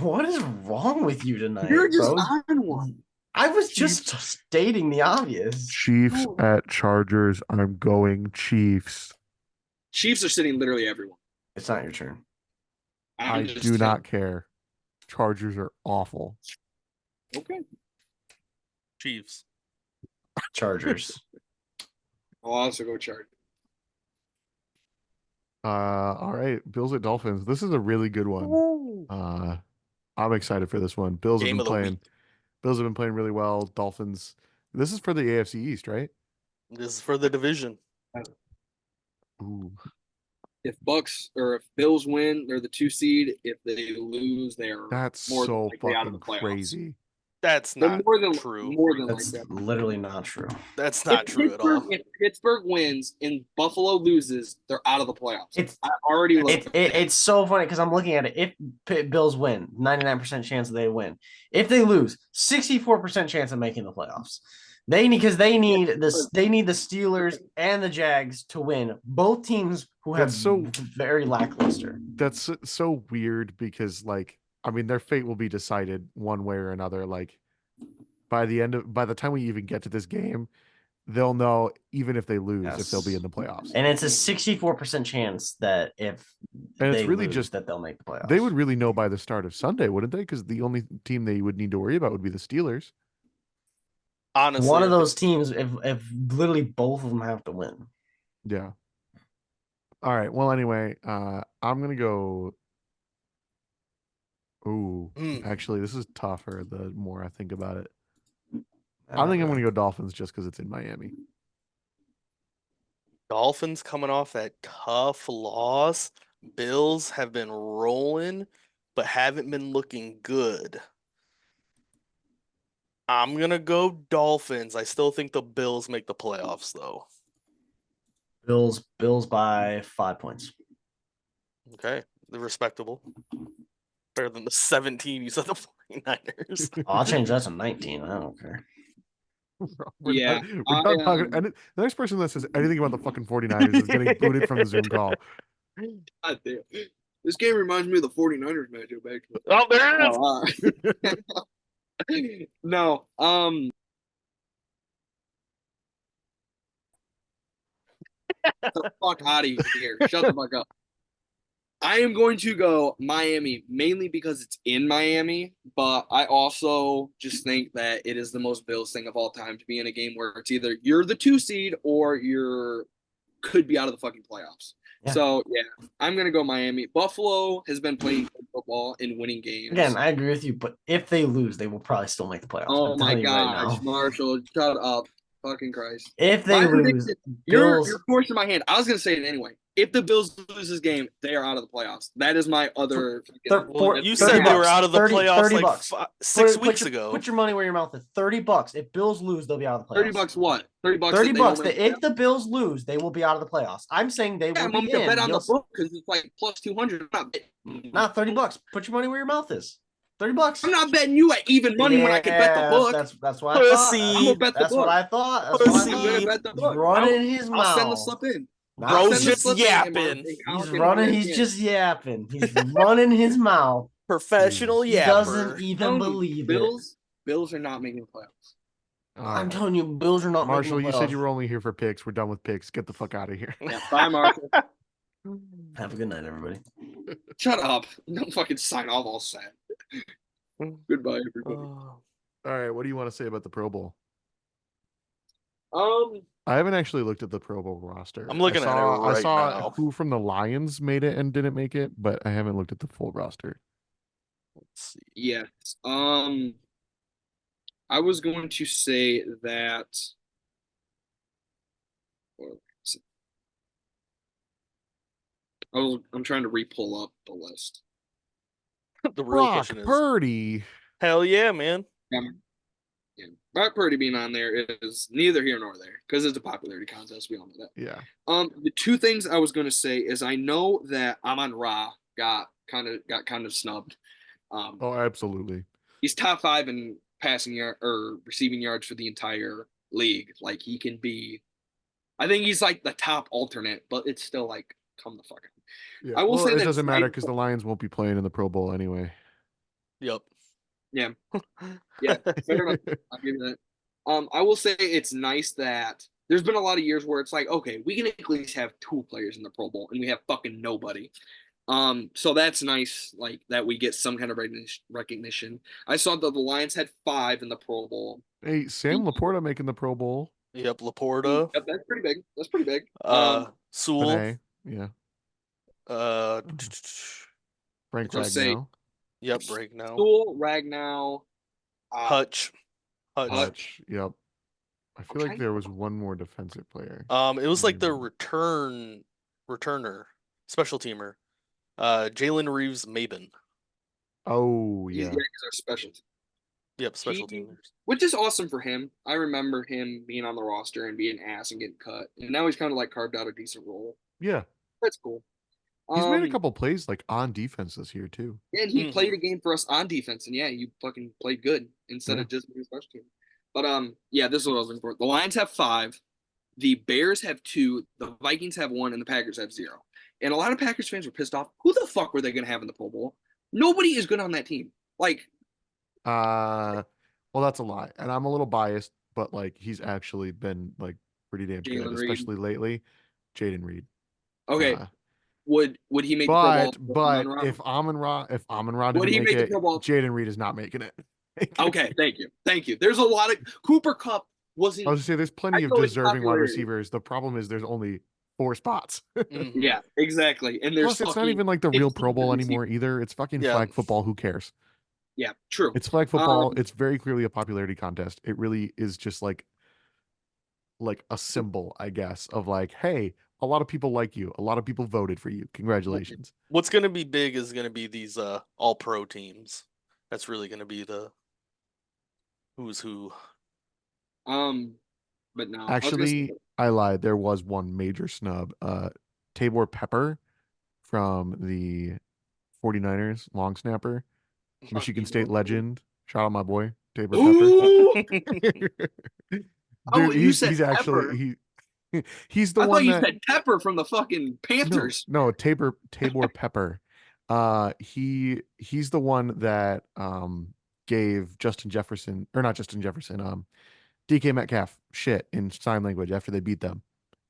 What is wrong with you tonight, You're just bro? on one. I was just stating the obvious. Chiefs at Chargers. I'm going Chiefs. Chiefs are sitting literally everyone. It's not your turn. I do not care. Chargers are awful. Okay. Chiefs. Chargers. I'll also go Chargers. All right. Bills at Dolphins. This is a really good one. I'm excited for this one. Bills Game have of been the playing. week. Bills have been playing really well. Dolphins. This is for the AFC East, right? This is for the division. Ooh. If Bucks or if Bills win, they're the 2 seed. If they lose, they're That's more than so likely out of fucking the playoffs. crazy. That's They're not more than true. More than That's like that. literally not true. That's not true at all. If Pittsburgh wins and Buffalo loses, they're out of the playoffs. It's I already looked. it's so funny because I'm looking at it. If Bills win, 99% chance they win. If they lose, 64% chance of making the playoffs. They need this. They need the Steelers and the Jags to win. Both teams who have That's so- very lackluster. That's so weird because, like, I mean, their fate will be decided one way or another. Like, by the time we even get to this game, they'll know even if they lose if they'll be in the playoffs. And it's a 64% chance that if And it's they really lose, just that they'll make the playoffs. they would really know by the start of Sunday, wouldn't they? Because the only team they would need to worry about would be the Steelers. Honestly, one of those teams if literally both of them have to win. Yeah. All right. Well, anyway, I'm gonna go. Ooh, actually, this is tougher the more I think about it. I think I'm gonna go Dolphins just because it's in Miami. Dolphins coming off that tough loss. Bills have been rolling, but haven't been looking good. I'm gonna go Dolphins. I still think the Bills make the playoffs, though. Bills by 5 points. Okay, they're respectable. Better than the 17 you said the 49ers. I'll change that to 19. I don't care. Yeah, we're not talking. And the next person that says anything about the fucking 49ers is getting booted from the Zoom call. God damn. This game reminds me of the 49ers matchup, actually. Oh, there it is. No, the fuck out of here. Shut the fuck up. I am going to go Miami mainly because it's in Miami, but I also just think that it is the most Bills thing of all time to be in a game where it's either you're the 2 seed or you're could be out of the fucking playoffs. Yeah. So yeah, I'm gonna go Miami. Buffalo has been playing good football and winning games. Again, I agree with you, but if they lose, they will probably still make the playoffs. Oh I'm my telling you right gosh, now. Marshall, shut up. Fucking Christ. If they My lose, prediction- Bills. You're forcing my hand. I was gonna say it anyway. If the Bills lose this game, they are out of the playoffs. That is my other. Well, you 30 said they were bucks, out of the 30 playoffs 30 like bucks. 6 Put weeks your, ago. Put your money where your mouth is. $30. If Bills lose, they'll be out of the playoffs. $30 what? $30. $30 that if the Bills lose, they will be out of the playoffs. I'm saying they will I'm be gonna in. bet on the You'll- book because it's like plus 200. Not $30. Put your money where your mouth is. $30. I'm not betting you at even money when I can bet the book. That's what I thought. Pussy. I'm gonna bet the That's book. what I thought. That's Pussy. what I'm I gonna thought. bet the He's book. running his mouth. I'll send the slip in. Not Bro's send the just slip in. yapping. He's running. He's just yapping. He's running his mouth. Professional He yapper. doesn't even believe it. Bills are not making the playoffs. All I'm right. telling you, Bills are not. Marshall, making you the said you playoffs. were only here for picks. We're done with picks. Get the fuck out of here. Yeah, bye, Marshall. Have a good night, everybody. Shut up. Don't fucking sign off all sad. Goodbye, everybody. Oh. All right. What do you want to say about the Pro Bowl? Um, I haven't actually looked at the Pro Bowl roster. I'm looking at it I right saw now. who from the Lions made it and didn't make it, but I haven't looked at the full roster. Let's see. Yes. I was going to say that. I'm trying to re-pull up the list. The real Brock question is, Purdy. hell yeah, man. Yeah. Brock Purdy being on there is neither here nor there because it's a popularity contest. We all know that. Yeah. The two things I was going to say is I know that Amon-Ra got kind of snubbed. Oh, absolutely. He's top 5 in passing yard or receiving yards for the entire league. Like he can be, I think he's like the top alternate, but it's still like come the fuck out. Yeah. I will say it that doesn't it's matter nice- because the Lions won't be playing in the Pro Bowl anyway. Yep. Yeah. Yeah, fair enough. I'll give you that. I will say it's nice that there's been a lot of years where it's like, okay, we can at least have 2 players in the Pro Bowl, and we have fucking nobody. So that's nice, like that we get some kind of recognition. I saw that the Lions had 5 in the Pro Bowl. Hey, Sam Laporta making the Pro Bowl. Yep. Laporta. Yep, that's pretty big. That's pretty big. Sewell. Benet. Yeah. Uh, Frank So say- Ragnow. yep. Break now. Sewell, Ragnow, Hutch. Hutch. Yep. I feel like trying- there was one more defensive player. It was like the Mm. returner, special teamer. Jalen Reeves Maben. Oh, he's yeah. he's our specialty, Yep, special He- teamers. which is awesome for him. I remember him being on the roster and being ass and getting cut, and now he's kind of like carved out a decent role. Yeah. That's cool. He's made a couple plays like on defense this year too. And he Mhm. played a game for us on defense, and yeah, you fucking played good instead of just being special team. But yeah, this is what I was looking for. The Lions have 5, the Bears have 2, the Vikings have 1, and the Packers have 0. And a lot of Packers fans were pissed off. Who the fuck were they gonna have in the Pro Bowl? Nobody is good on that team. Like, Well, that's a lie, and I'm a little biased, but like he's actually been like pretty damn Jalen good, Reed. especially lately. Jaden Reed. okay, Uh, would he make the Pro Bowl? but if Amon-Ra Would didn't he make make the it, Pro Bowl? Jaden Reed is not making it. Okay, thank you. There's a lot of Cooper Cup wasn't. I was gonna say there's plenty of I know it's deserving wide popularity. receivers. The problem is there's only 4 spots. Mhm. Yeah, exactly. And there's Plus, it's not fucking even like the real 15 Pro Bowl receivers. anymore either. It's fucking Yeah. flag football. Who cares? Yeah, true. It's flag football. Um, It's very clearly a popularity contest. It really is just like a symbol, I guess, of like, hey, a lot of people like you. A lot of people voted for you. Congratulations. What's gonna be big is gonna be these all pro teams. That's really gonna be the who's who. But no. I was gonna Actually, say- I lied. There was one major snub. Tabor Pepper from the 49ers, long snapper, Michigan State legend. Shout out my boy, Tabor Pepper. Ooh! Dude, you said he's actually he's the I one thought you that said Pepper from the fucking Panthers. no Tabor Pepper. He's the one that gave Justin Jefferson, or not Justin Jefferson, DK Metcalf shit in sign language after they beat them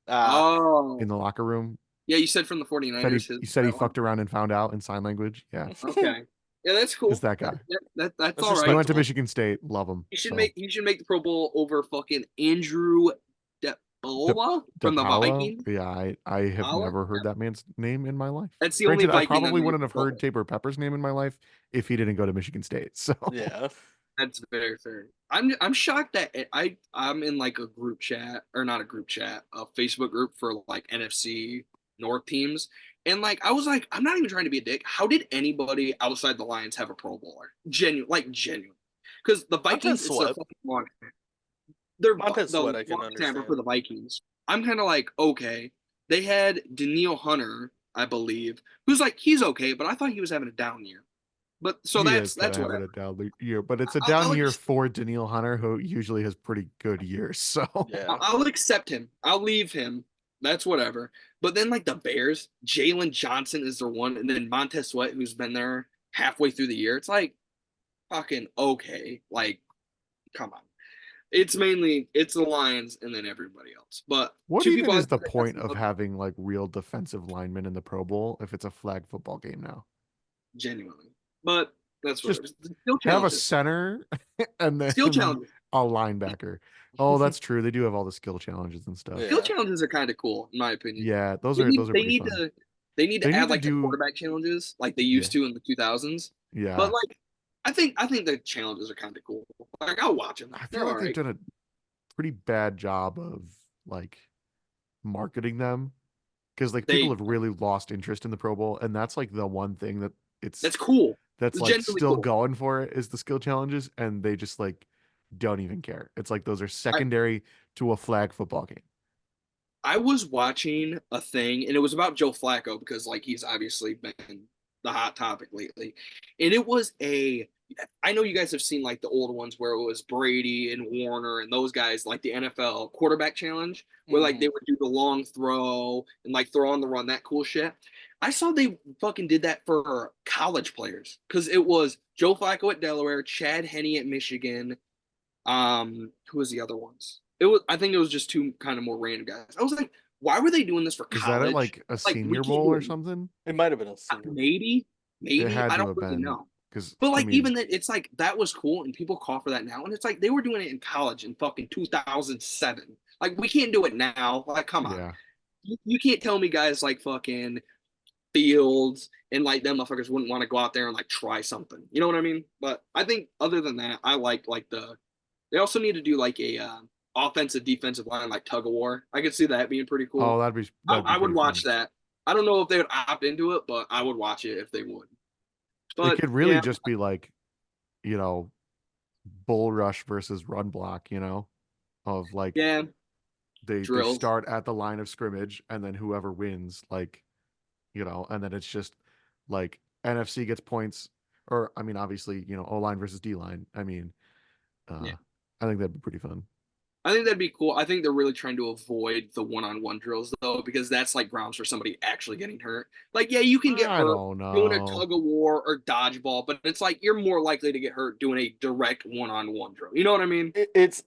Oh. in the locker room. Yeah, you said from the 49ers. He said he that one. fucked around and found out in sign language. Yeah, Okay. Yeah, that's cool. it's that guy. That's That's all He right. went to Michigan State. Love him. He should So, make the Pro Bowl over fucking Andrew DePaola from the DePaola? Vikings. Yeah, I have Paola? never heard that man's name in my life. That's the Granted, only I Viking. probably that wouldn't made have the Pro heard Bowl. Tabor Pepper's name in my life if he didn't go to Michigan State. So Yeah. That's very fair. I'm shocked that I'm in like a group chat, or not a group chat, a Facebook group for like NFC North teams. And like I was like, I'm not even trying to be a dick. How did anybody outside the Lions have a Pro Bowler? Genuine. Because the Vikings is their Sweat. fucking long. They're Montez the Sweat, I can long snapper understand. for the Vikings. I'm kind of like, okay. They had Daniil Hunter, I believe, who's like, he's okay, but I thought he was having a down year. But so he that's is kinda having whatever. a down year, but it's a I'll down year ex- for Daniil Hunter, who usually has pretty good years. So Yeah. I'll accept him. I'll leave him. That's whatever. But then like the Bears, Jalen Johnson is their one, and then Montez Sweat, who's been there halfway through the year. It's like fucking okay. Like, come on. It's the Lions and then everybody else. But what two even people is the I think point that's of having like real defensive linemen in the Pro Bowl if it's a flag football game now? genuinely. But that's Just what still Have a challenges. center and then Skill challenges. a linebacker. Oh, that's true. They do have all the skill challenges and stuff. Yeah. Skill challenges are kind of cool, in my opinion. Yeah, those They are need, those are they pretty need fun. to they need to They need add to like the do- quarterback challenges like they used to in the 2000s. Yeah, But like I think the challenges are kind of cool. Like I'll watch them. I They're feel like all they've right. done a pretty bad job of like marketing them because like people They have really lost interest in the Pro Bowl, and that's like the one thing that it's That's cool. that's It's like genuinely still cool. going for it is the skill challenges, and they just like don't even care. It's like those are secondary to a flag football game. I was watching a thing, and it was about Joe Flacco because like he's obviously been the hot topic lately, and it was a. I know you guys have seen like the old ones where it was Brady and Warner and those guys, like the NFL quarterback challenge, where like they would do the long throw and like throw on the run, that cool shit. I saw they fucking did that for college players because it was Joe Flacco at Delaware, Chad Henne at Michigan. Who was the other ones? It was I think it was just two kind of more random guys. I was like, why were they doing this for Is that college? at like a Like we Senior can't Bowl do or it. something? It might have been a senior. Maybe, It had I to don't have really been know. because But I like mean, even that, it's like that was cool, and people call for that now, and it's like they were doing it in college in fucking 2007. Like we can't do it now. Like come on, yeah, you can't tell me guys like fucking Fields and like them motherfuckers wouldn't want to go out there and like try something. You know what I mean? But I think other than that, I like the. They also need to do like a offensive defensive line like tug of war. I could see that being pretty cool. oh that'd be I would pretty watch fun. that. I don't know if they would opt into it, but I would watch it if they would. It But could really yeah, just be like, you know, bull rush versus run block, of like yeah, they drills. start at the line of scrimmage and then whoever wins, like, and then it's just like NFC gets points, or I mean, obviously, O line versus D line. I mean, Yeah. I think that'd be pretty fun. I think that'd be cool. I think they're really trying to avoid the one-on-one drills though, because that's like grounds for somebody actually getting hurt. Like, yeah, you can get I hurt don't doing a know. tug of war or dodgeball, but it's like you're more likely to get hurt doing a direct one-on-one drill. You know what I mean?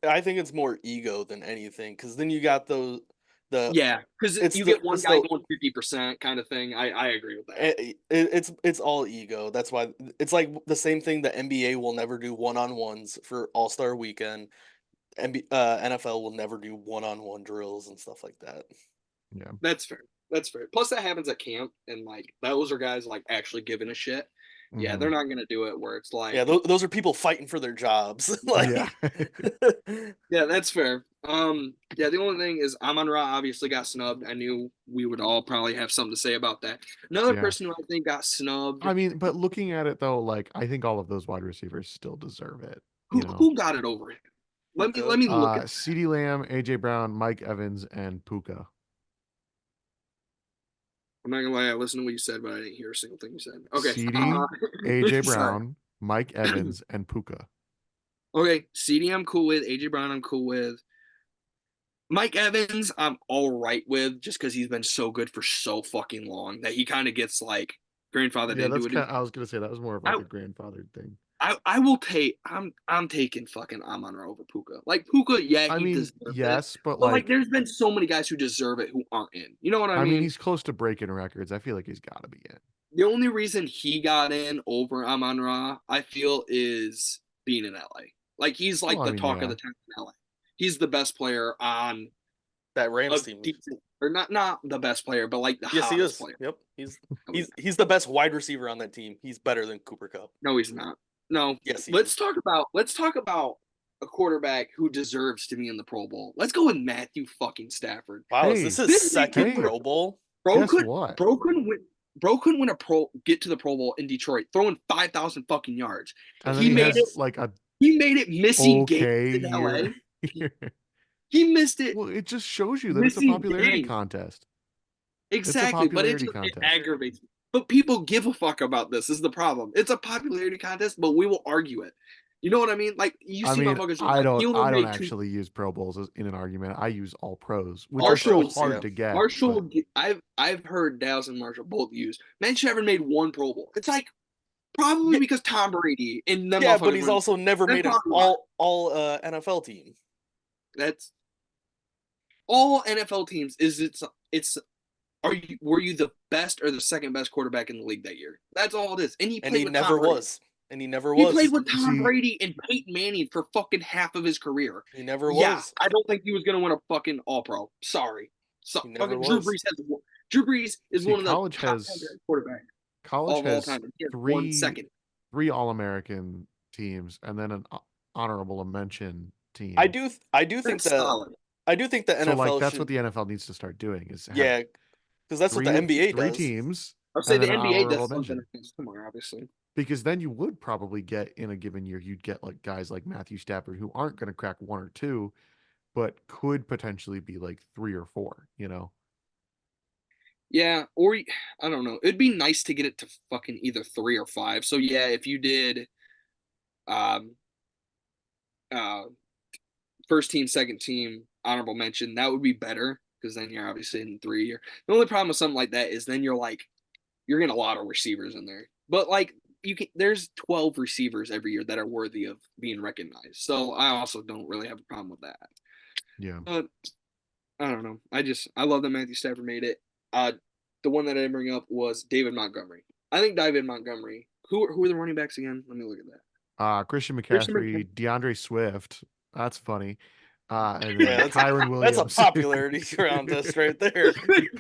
I think it's more ego than anything because then you got the Yeah, because you get one it's guy the going 50% kind of thing. I agree with that. it's all ego. That's why it's like the same thing. The NBA will never do one-on-ones for All-Star Weekend. NFL will never do one-on-one drills and stuff like that. Yeah. That's fair. That's fair. Plus, that happens at camp, and like those are guys like actually giving a shit. Yeah, Mhm. they're not gonna do it where it's like, Yeah, those are people fighting for their jobs. Yeah. yeah, that's fair. Yeah, the only thing is Amon Ra obviously got snubbed. I knew we would all probably have something to say about that. Another Yeah. person who I think got snubbed. I mean, but looking at it though, like I think all of those wide receivers still deserve it. Who got it over him? Let me look at. CeeDee Lamb, AJ Brown, Mike Evans, and Puka. I'm not gonna lie, I listened to what you said, but I didn't hear a single thing you said. Okay. CeeDee, AJ sorry. Brown, Mike Evans, and Puka. Okay, CD I'm cool with. AJ Brown I'm cool with. Mike Evans I'm all right with, just because he's been so good for so fucking long that he kind of gets like grandfathered Yeah, into that's it. kind of, I was gonna say that was more of like I- a grandfathered thing. I will take I'm taking fucking Amon Ra over Puka. Like Puka, yeah, I he mean, deserves yes, it. but But like like, there's been so many guys who deserve it who aren't in. You know what I I mean, mean? he's close to breaking records. I feel like he's got to be in. The only reason he got in over Amon Ra, I feel, is being in LA. Like he's like Well, I the mean, talk yeah. of the town in LA. He's the best player on That Rams a team. decent, or not the best player, but like the Yes, he hottest is. player. Yep, he's the best wide receiver on that team. He's better than Cooper Kupp. No, he's not. No. Yes, he let's is. talk about a quarterback who deserves to be in the Pro Bowl. Let's go with Matthew fucking Stafford. Wow, Hey, is this his this second hey. Pro Bowl? Guess what? Bro couldn't win get to the Pro Bowl in Detroit, throwing 5,000 fucking yards. And then He he made has it. like a He made it missing okay games in LA. year. He missed it. Well, it just shows you that it's a Missing popularity games. contest. Exactly, but it popularity just contest. aggravates me. But people give a fuck about this. Is the problem? It's a popularity contest, but we will argue it. You know what I mean? Like you I see, mean, motherfuckers. I don't made actually use Pro Bowls in an argument. I use all pros, which Marshall, are still hard yeah. to get. Marshall, but- I've heard Dallas and Marshall both use. Man, Shepard made one Pro Bowl. It's like probably Yeah. because Tom Brady and them. Yeah, but motherfuckers he's were- also never That's made an probably why. all NFL team. That's all NFL teams. Were you the best or the second best quarterback in the league that year? That's all it is. And he And played he with never Tom Brady. was. And he never He was. played with Tom See- Brady and Peyton Manning for fucking half of his career. He never Yeah, was. I don't think he was gonna win a fucking All Pro. Sorry. So He never fucking Drew was. Brees is See, one of college the top has- 10 quarterbacks College of all has time. He has three 1 second. All-American teams and then an honorable mention team. I do think That's that solid. I do think the So like NFL that's should, what the NFL needs to start doing is have yeah, because that's what the NBA three does. teams I'll say and the then an NBA honorable does something mention. similar, obviously. Because then you would probably get in a given year, you'd get like guys like Matthew Stafford who aren't going to crack one or two, but could potentially be like 3 or 4, you know? Yeah, or I don't know. It'd be nice to get it to fucking either 3 or 5. So yeah, if you did um uh first team, second team, honorable mention, that would be better because then you're obviously in 3 year. The only problem with something like that is then you're getting a lot of receivers in there. But like there's 12 receivers every year that are worthy of being recognized. So I also don't really have a problem with that. Yeah. But I don't know. I love that Matthew Stafford made it. The one that I didn't bring up was David Montgomery. I think David Montgomery. Who are the running backs again? Let me look at that. Christian Christian McCaffrey, DeAndre Swift. That's funny. And Yeah, then Kyron that's Williams. a popularity contest right there.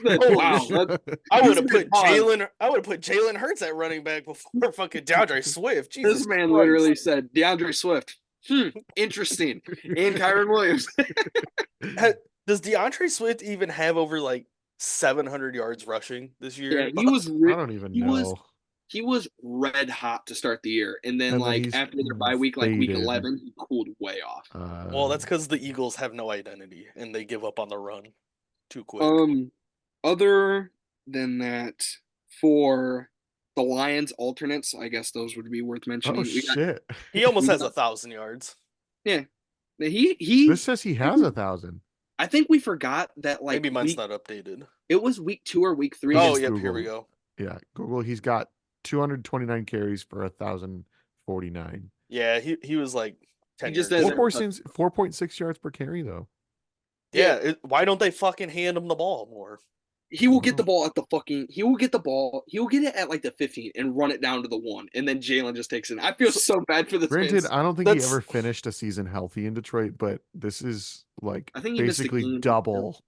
Wow, I would have This put man Jalen Hurts at running back before fucking DeAndre Swift. Jesus this man Christ. literally said DeAndre Swift. Interesting. And Kyron Williams. Does DeAndre Swift even have over like 700 yards rushing this year? Yeah, he was. I don't even know. He was red hot to start the year, and then And then like he's after their bye week, like week faded. 11, he cooled way off. Well, that's because the Eagles have no identity and they give up on the run too quick. Other than that, for the Lions alternates, I guess those would be worth mentioning. Oh shit! He almost has 1,000 yards. Yeah, he. This says he has 1,000. I think we forgot that like Maybe mine's not updated. It was week 2 or week 3. Oh, Just yep, here Google. we go. Yeah, Google. He's got 229 carries for 1,049. Yeah, he was like 10 He just yards. doesn't- 4.6 yards per carry though. Yeah, why don't they fucking hand him the ball more? He will get the ball at the fucking. He will get the ball. He will get it at like the 15 and run it down to the 1, and then Jalen just takes it. I feel so bad for the Granted, Twins. I don't think he That's- ever finished a season healthy in Detroit, but this is like I think he missed a basically game. double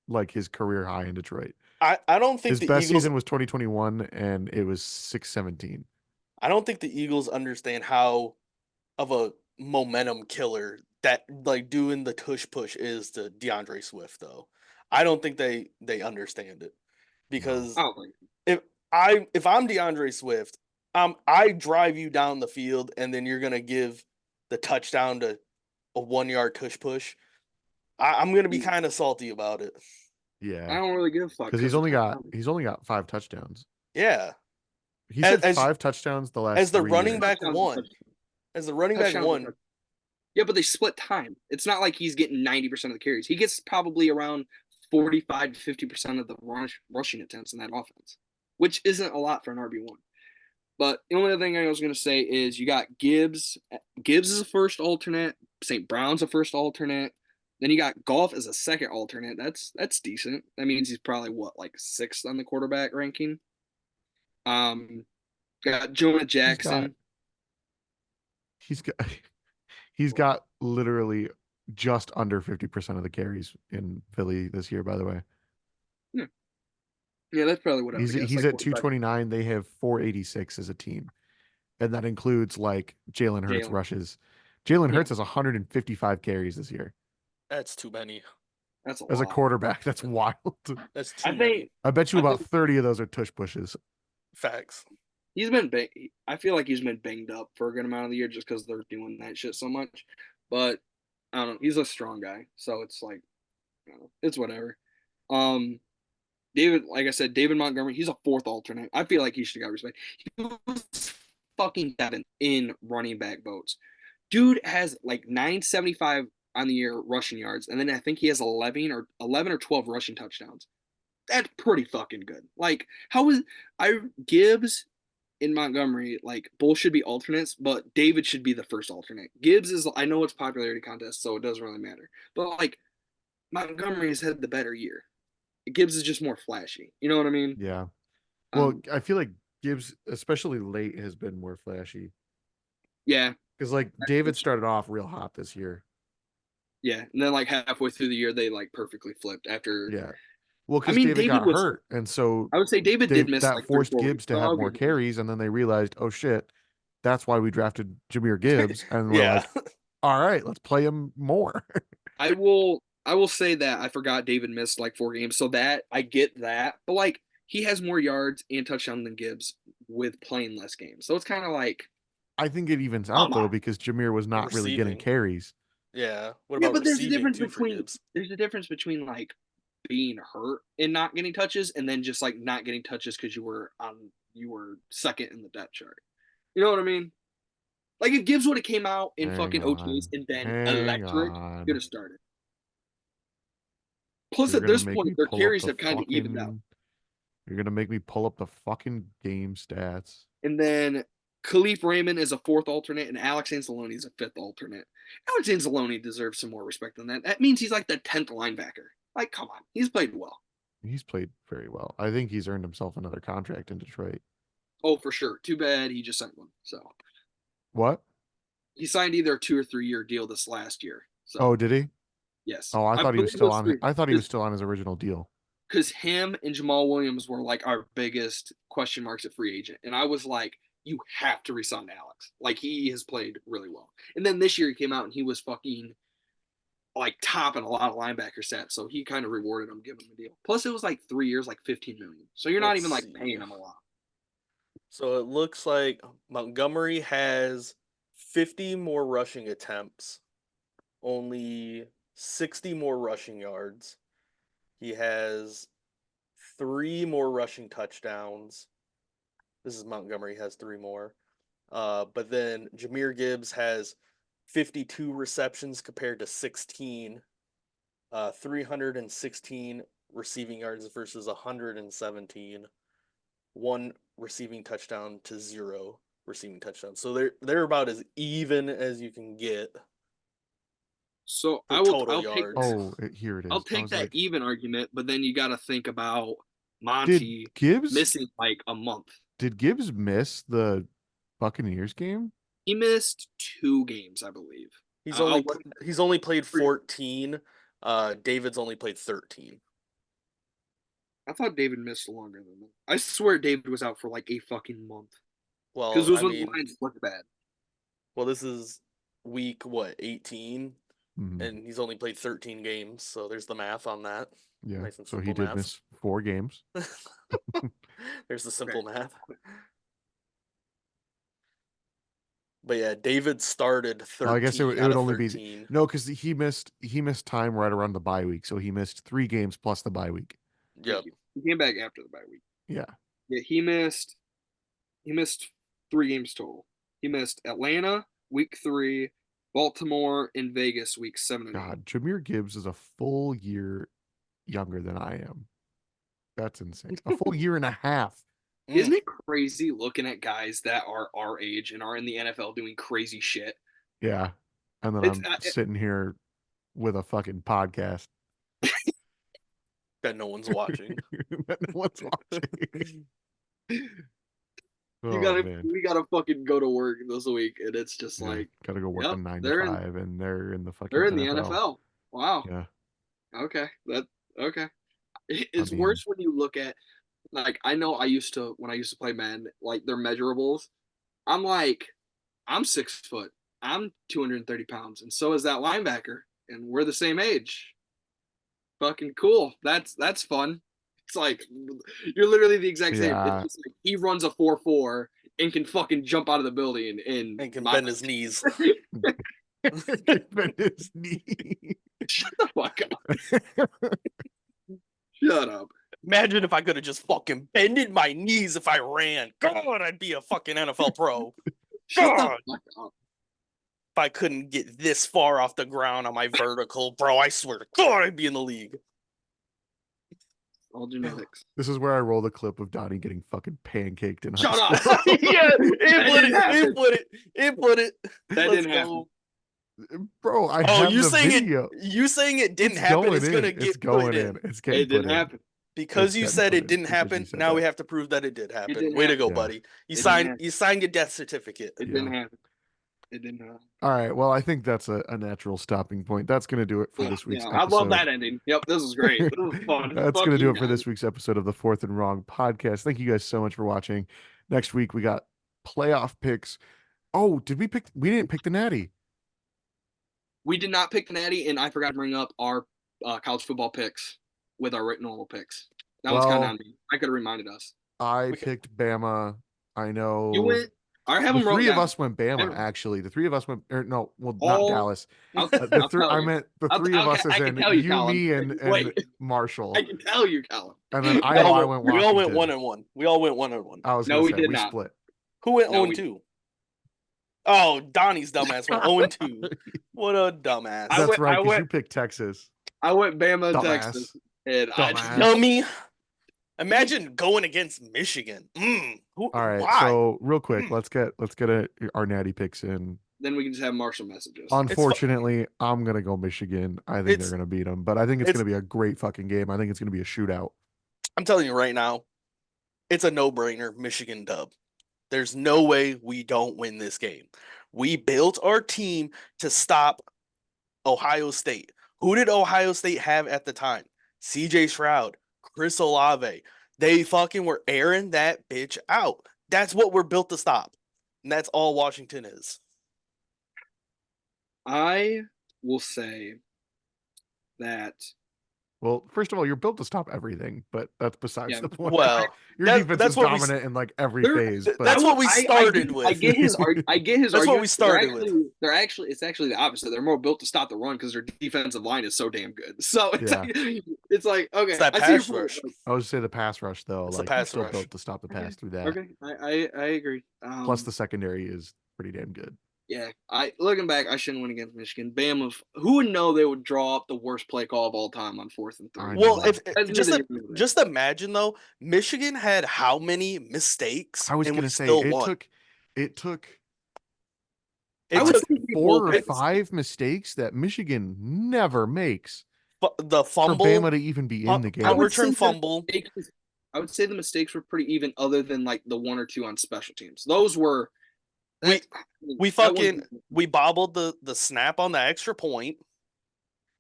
like his career high in Detroit. I don't think His the best Eagles season was 2021 and it was 617. I don't think the Eagles understand how of a momentum killer that like doing the tush push is to DeAndre Swift though. I don't think they understand it because Oh, like, if I'm DeAndre Swift, I drive you down the field and then you're gonna give the touchdown to a 1 yard tush push. I'm gonna be kind of salty about it. I Yeah. don't really give a fuck Because he's only got 5 touchdowns. Yeah, He's had As- 5 touchdowns the last as the 3 running years. back Touchdowns one, and as the running back touchdowns and one. Yeah, but they split time. It's not like he's getting 90% of the carries. He gets probably around 45 to 50% of the rushing attempts in that offense, which isn't a lot for an RB1. But the only other thing I was going to say is you got Gibbs. Gibbs is a first alternate. St. Brown's a first alternate. Then you got Goff as a second alternate. That's decent. That means he's probably like 6th on the quarterback ranking. Got Jonah Jackson. He's got literally just under 50% of the carries in Philly this year, by the way. Yeah, that's probably what I would He's guess, he's like at 45. 229. They have 486 as a team. And that includes like Jalen Hurts Jalen. rushes. Jalen Yeah. Hurts has 155 carries this year. That's too many. That's As a lot. quarterback, that's wild. That's too I many think I bet you I about think- 30 of those are tush pushes. facts. he's been I feel like he's been banged up for a good amount of the year just because they're doing that shit so much. But I don't know. He's a strong guy, so it's like, I don't know, it's whatever. David, like I said, David Montgomery, he's a 4th alternate. I feel like he should have got respect. He was fucking 7 in running back votes. Dude has like 975 on the year rushing yards, and then I think he has 11 or 12 rushing touchdowns. That's pretty fucking good. Like, how is Gibbs in Montgomery, like both should be alternates, but David should be the first alternate. Gibbs is, I know it's popularity contest, so it doesn't really matter. But like Montgomery has had the better year. Gibbs is just more flashy. You know what I mean? Yeah. Well, Um, I feel like Gibbs, especially late, has been more flashy. yeah, Because like David started off real hot this year. yeah. And then like halfway through the year, they like perfectly flipped after. Yeah. Well, because mean, David David got was- hurt, and so I would say David did miss that like forced 3-4 Gibbs weeks, to so have I'll more give him that. carries, and then they realized, oh shit, That's why we drafted Jameer Gibbs, and we're Yeah. like, all right, let's play him more. I will say that I forgot David missed like 4 games, so that I get that, but like he has more yards and touchdowns than Gibbs with playing less games, so it's kind of like I think it evens out Come though on. because Jameer was not really getting Receiving. carries. Yeah. What yeah, about but there's a receiving difference too for between Gibbs? like being hurt and not getting touches, and then just like not getting touches because you were second in the depth chart. You know what I mean? Like if Gibbs would have came out in Hang fucking OTAs on. and been Hang electric, on. could have started. Plus, You're at gonna this make point, me their pull up carries the have kind of evened out. fucking. You're gonna make me pull up the fucking game stats. And then Khalif Raymond is a fourth alternate, and Alex Anzalone is a fifth alternate. Alex Anzalone deserves some more respect than that. That means he's like the 10th linebacker. Like, come on, he's played well. He's played very well. I think he's earned himself another contract in Detroit. Oh, for sure. Too bad he just signed one. So What? he signed either a 2 or 3 year deal this last year. So Oh, did he? yes. Oh, I thought he was believe it still on. 3 I thought he was still on his original deal. because him and Jamal Williams were like our biggest question marks at free agent, and I was like, you have to resign Alex. Like he has played really well. And then this year he came out and he was fucking like topping a lot of linebacker stats, so he kind of rewarded him, giving him a deal. Plus, it was like 3 years, like 15 million. So you're not Let's even like see. paying him a lot. So it looks like Montgomery has 50 more rushing attempts, only 60 more rushing yards. He has 3 more rushing touchdowns. This is Montgomery has 3 more. But then Jameer Gibbs has 52 receptions compared to 16. 316 receiving yards versus 117. 1 receiving touchdown to 0 receiving touchdown. So they're about as even as you can get. So For I will. total I'll take. yards. Oh, here it is. I'll I take was that like, even argument, but then you got to think about did Monty Gibbs missing like a month. did Gibbs miss the Buccaneers game? He missed 2 games, I believe. He's I'll only look- he's only played 14. David's only played 13. I thought David missed longer than that. I swear David was out for like a fucking month. Well, Because those I when mean, the Lions looked bad. well, this is week 18, Mhm. and he's only played 13 games. So there's the math on that. Yeah. Nice and So he simple did math. miss 4 games. There's the simple math. But yeah, David started 13 Oh, I guess it out would of only 13. be no, because he missed time right around the bye week, so he missed 3 games plus the bye week. Yep. He came back after the bye week. Yeah. Yeah, he missed 3 games total. He missed Atlanta week 3, Baltimore, and Vegas week 7 and 8. God, Jameer Gibbs is a full year younger than I am. That's insane. A full year and a half. Isn't it crazy looking at guys that are our age and are in the NFL doing crazy shit? Yeah. And then It's, I'm sitting here with a fucking podcast that no one's watching. that no one's watching. You Oh, gotta, man. we gotta fucking go to work this week, and it's just Yeah, like gotta go work yep, a 9 they're to in- 5, and they're in the fucking they're in the NFL. NFL. Wow. Yeah. Okay. Okay. It's mean- worse when you look at like I know I used to when I used to play men, like their measurables. I'm 6 foot. I'm 230 pounds, and so is that linebacker, and we're the same age. Fucking cool. That's fun. It's like you're literally the exact same. Yeah. It's just like he runs a 4.4 and can fucking jump out of the building And can bend his knees. Bend his knee. Shut the fuck up. Shut up. Imagine if I could have just fucking bended my knees if I ran. God, I'd be a fucking NFL pro. Shut God. the fuck up. If I couldn't get this far off the ground on my vertical, bro, I swear to God, I'd be in the league. All genetics. This is where I roll the clip of Donnie getting fucking pancaked in Shut high up. school. Yeah, didn't happen. input it. That Let's didn't happen. go. Bro, I Oh, have you the saying video. you saying it didn't It's happen? going It's in. gonna get It's going put in. It's getting It didn't put in. happen. Because It's you getting said put it in didn't because you happen. said Now we that. have to prove that it did happen. didn't Way to happen. go, Yeah. buddy. You It signed didn't you signed your death certificate. It Yeah. didn't happen. It didn't happen. All right. Well, I think that's a natural stopping point. That's going to do it for this week's Yeah, episode. I love that ending. Yep, this was great. This was fun. That's Fuck going to do you it for guys. this week's episode of the Fourth and Wrong podcast. Thank you guys so much for watching. Next week, we got playoff picks. Oh, we didn't pick the Natty. We did not pick the Natty, and I forgot to bring up our college football picks with our normal picks. That was kind of Well, on me. I could have reminded us. I We can- picked Bama. I You know went. I have the them wrote three of down. us went Bama, Every- actually. The three of us went, or no, well, not All. Dallas. I'll, The I'll three, tell I you. meant the three of us as I can in tell you, you, Colin. me, and Wait, Marshall. I can tell you, Colin. And then we I know all I went, went we all went Washington. 1-1. We all went 1-1. I was No, gonna we say did we not. split. Who went No, 0-2? Oh, Donnie's dumbass went 0-2. What a dumbass. That's right, I because you went. picked Texas. I went Bama and Dumbass. Texas, and I just Dumbass. Dummy. Imagine going against Michigan. All right, why? so real quick, Mm. let's get our Natty picks in. then we can just have Marshall messages. Unfortunately, I'm gonna go Michigan. I think they're It's- gonna beat them, but I think it's it's- gonna be a great fucking game. I think it's gonna be a shootout. I'm telling you right now, it's a no-brainer Michigan dub. There's no way we don't win this game. We built our team to stop Ohio State. Who did Ohio State have at the time? CJ Stroud, Chris Olave. They fucking were airing that bitch out. That's what we're built to stop. And that's all Washington is. I will say that Well, first of all, you're built to stop everything, but that's besides Yeah, the point. Well, your that- defense that's is what we dominant in like every They're- phase. But that's what we I started get- with. I get his. I get his. That's what we argument. started with. They're actually. It's actually the opposite. They're more built to stop the run because their defensive line is so damn good. So it's Yeah. like, it's like okay. It's that I see your pass point. rush. I would say the pass rush though, It's the like pass you're still rush. built to stop the pass through that. Okay, I agree. Plus the secondary is pretty damn good. Yeah, looking back, I shouldn't win against Michigan. Bama, who would know they would draw up the worst play call of all time on 4th and 3? I know. Well, if That's just neither here nor there. just imagine though, Michigan had how many mistakes? I was and we gonna say still it won. took It I would took say four or people- five mistakes that Michigan never makes the for fumble, Bama to even be in the game. I would return say that- fumble. I would say the mistakes were pretty even, other than like the 1 or 2 on special teams. Those were. We that fucking wasn't- we bobbled the snap on the extra point.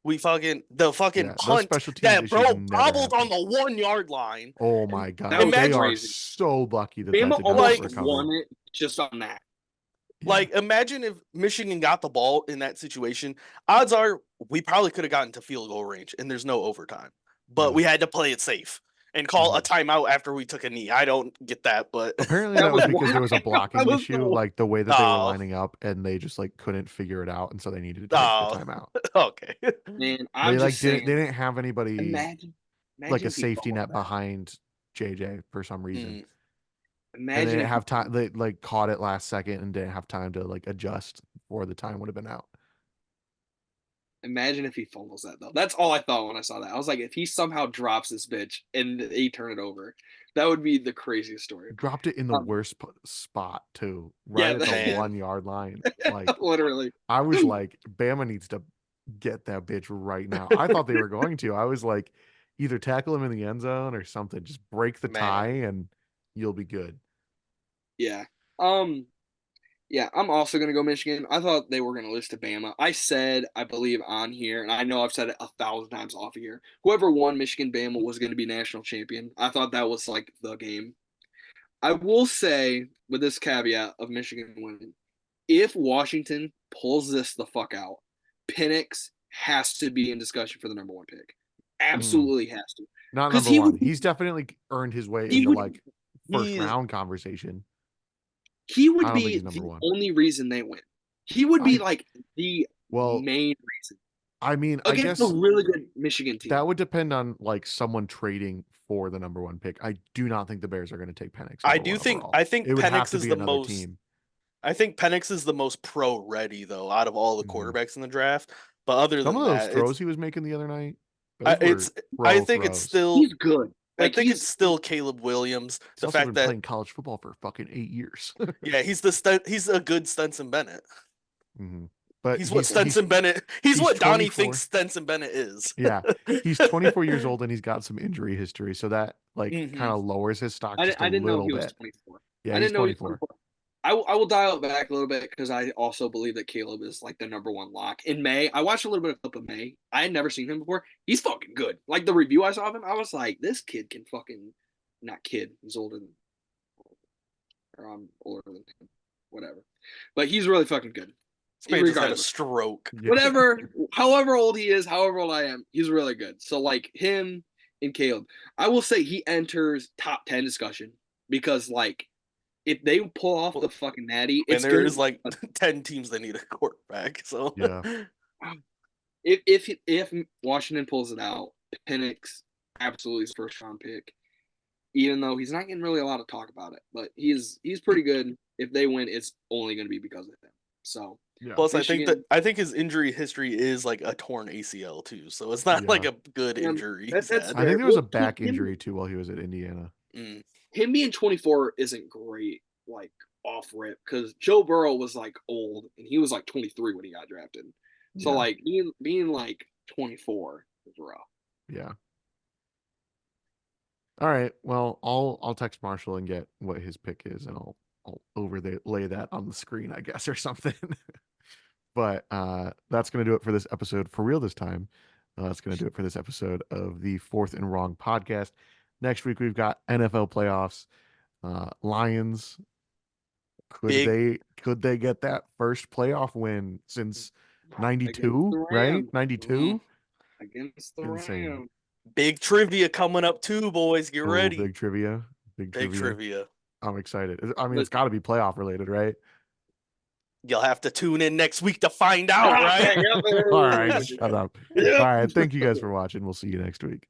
We fucking Yeah, those punt special teams that issues bro never bobbled on happen. the 1-yard line. Oh my god, That was they are crazy. so lucky that Bama that did not almost recover. won it just on that. Yeah. Like, imagine if Michigan got the ball in that situation. Odds are we probably could have gotten to field goal range and there's no overtime. But Yeah. we had to play it safe and call a timeout after we took a knee. I don't get that, but Apparently That that was was because there was a why. blocking That was issue, the- like the way that they were Oh. lining up, and they just like couldn't figure it out, and so they needed to take Oh. the timeout. okay. Man, They I'm like just saying. they didn't have anybody Imagine like a if he safety fumbled net that. behind JJ for some reason. Mm. And they Imagine didn't if have time. They like caught it last second and didn't have time to like adjust before the time would have been out. Imagine if he fumbles that though. That's all I thought when I saw that. I was like, if he somehow drops this bitch and they turn it over, that would be the craziest story. Dropped it in the Um, worst spot too, Yeah, right at the man. 1 yard line. Like Literally. I was like, Bama needs to get that bitch right now. I thought they were going to. I was like, either tackle him in the end zone or something. Just break the Man. tie and you'll be good. Yeah. Yeah, I'm also gonna go Michigan. I thought they were gonna lose to Bama. I said, I believe on here, and I know I've said it 1,000 times off of here. Whoever won Michigan Bama was gonna be national champion. I thought that was like the game. I will say, with this caveat of Michigan winning, if Washington pulls this the fuck out, Penix has to be in discussion for the number 1 pick. Absolutely has to. Not 'Cause number he one. would- He's definitely earned his way he into would- like first He- round conversation. He I would don't think be he's number the one. only reason they win. He would be I- like the Well, main reason I mean, I against guess a really good Michigan team. that would depend on like someone trading for the number 1 pick. I do not think the Bears are going to take Penix. I number do one think overall. I think it would have Penix to is be the another most team. I think Penix is the most pro ready though out of all the Mhm. quarterbacks in the draft. But other Some than of those that, throws he was making the other night. I, those it's were I pro think it's throws. still He's good. I Like, think he's- it's still Caleb Williams. He's The also fact been that playing college football for fucking 8 years. yeah, he's a good Stenson Bennett. Mhm. But He's what Stenson Bennett. He's he's what Donnie 24. thinks Stenson Bennett is. Yeah, he's 24 years old and he's got some injury history, so that like Mhm. kind of lowers his stock just I a didn't know little he was bit. 24. Yeah, I he's didn't know he was 24. 24. I will dial it back a little bit because I also believe that Caleb is like the number 1 lock. In May, I watched a little bit of clip of May. I had never seen him before. He's fucking good. Like the review I saw of him, I was like, this kid can fucking not kid. He's older than or I'm older than him. whatever. But he's really fucking good. This man just had a Regardless. stroke. Yeah. Whatever, however old he is, however old I am, he's really good. So like him and Caleb, I will say he enters top 10 discussion because like if they pull off the fucking natty, And it's there gonna is be like 10 teams that need a quarterback. So Yeah. if Washington pulls it out, Penix absolutely is first round pick. Even though he's not getting really a lot of talk about it, but he's pretty good. If they win, it's only going to be because of him. So Yeah. Plus, Michigan- I think his injury history is like a torn ACL too, so it's not like Yeah. a good injury. that's he's had. I think there was a Well, back him- injury too while he was at Indiana. Mm. him being 24 isn't great, like off rip, because Joe Burrow was like old and he was like 23 when he got drafted. So Yeah. like being like 24 is rough. Yeah. All right. Well, I'll text Marshall and get what his pick is, and I'll lay that on the screen, I guess, or something. But that's gonna do it for this episode for real this time. That's gonna do it for this episode of the Fourth and Wrong podcast. Next week we've got NFL playoffs. Lions. Could they get that first playoff win since Against 92, the right? Rams. 92? Against the Insane. Rams. Big trivia coming up too, boys. Get Oh, ready. big trivia. Big Big trivia. trivia. I'm excited. I mean, But- it's got to be playoff related, right? You'll have to tune in next week to find out, right? All right, shut up. All right, thank you guys for watching. We'll see you next week.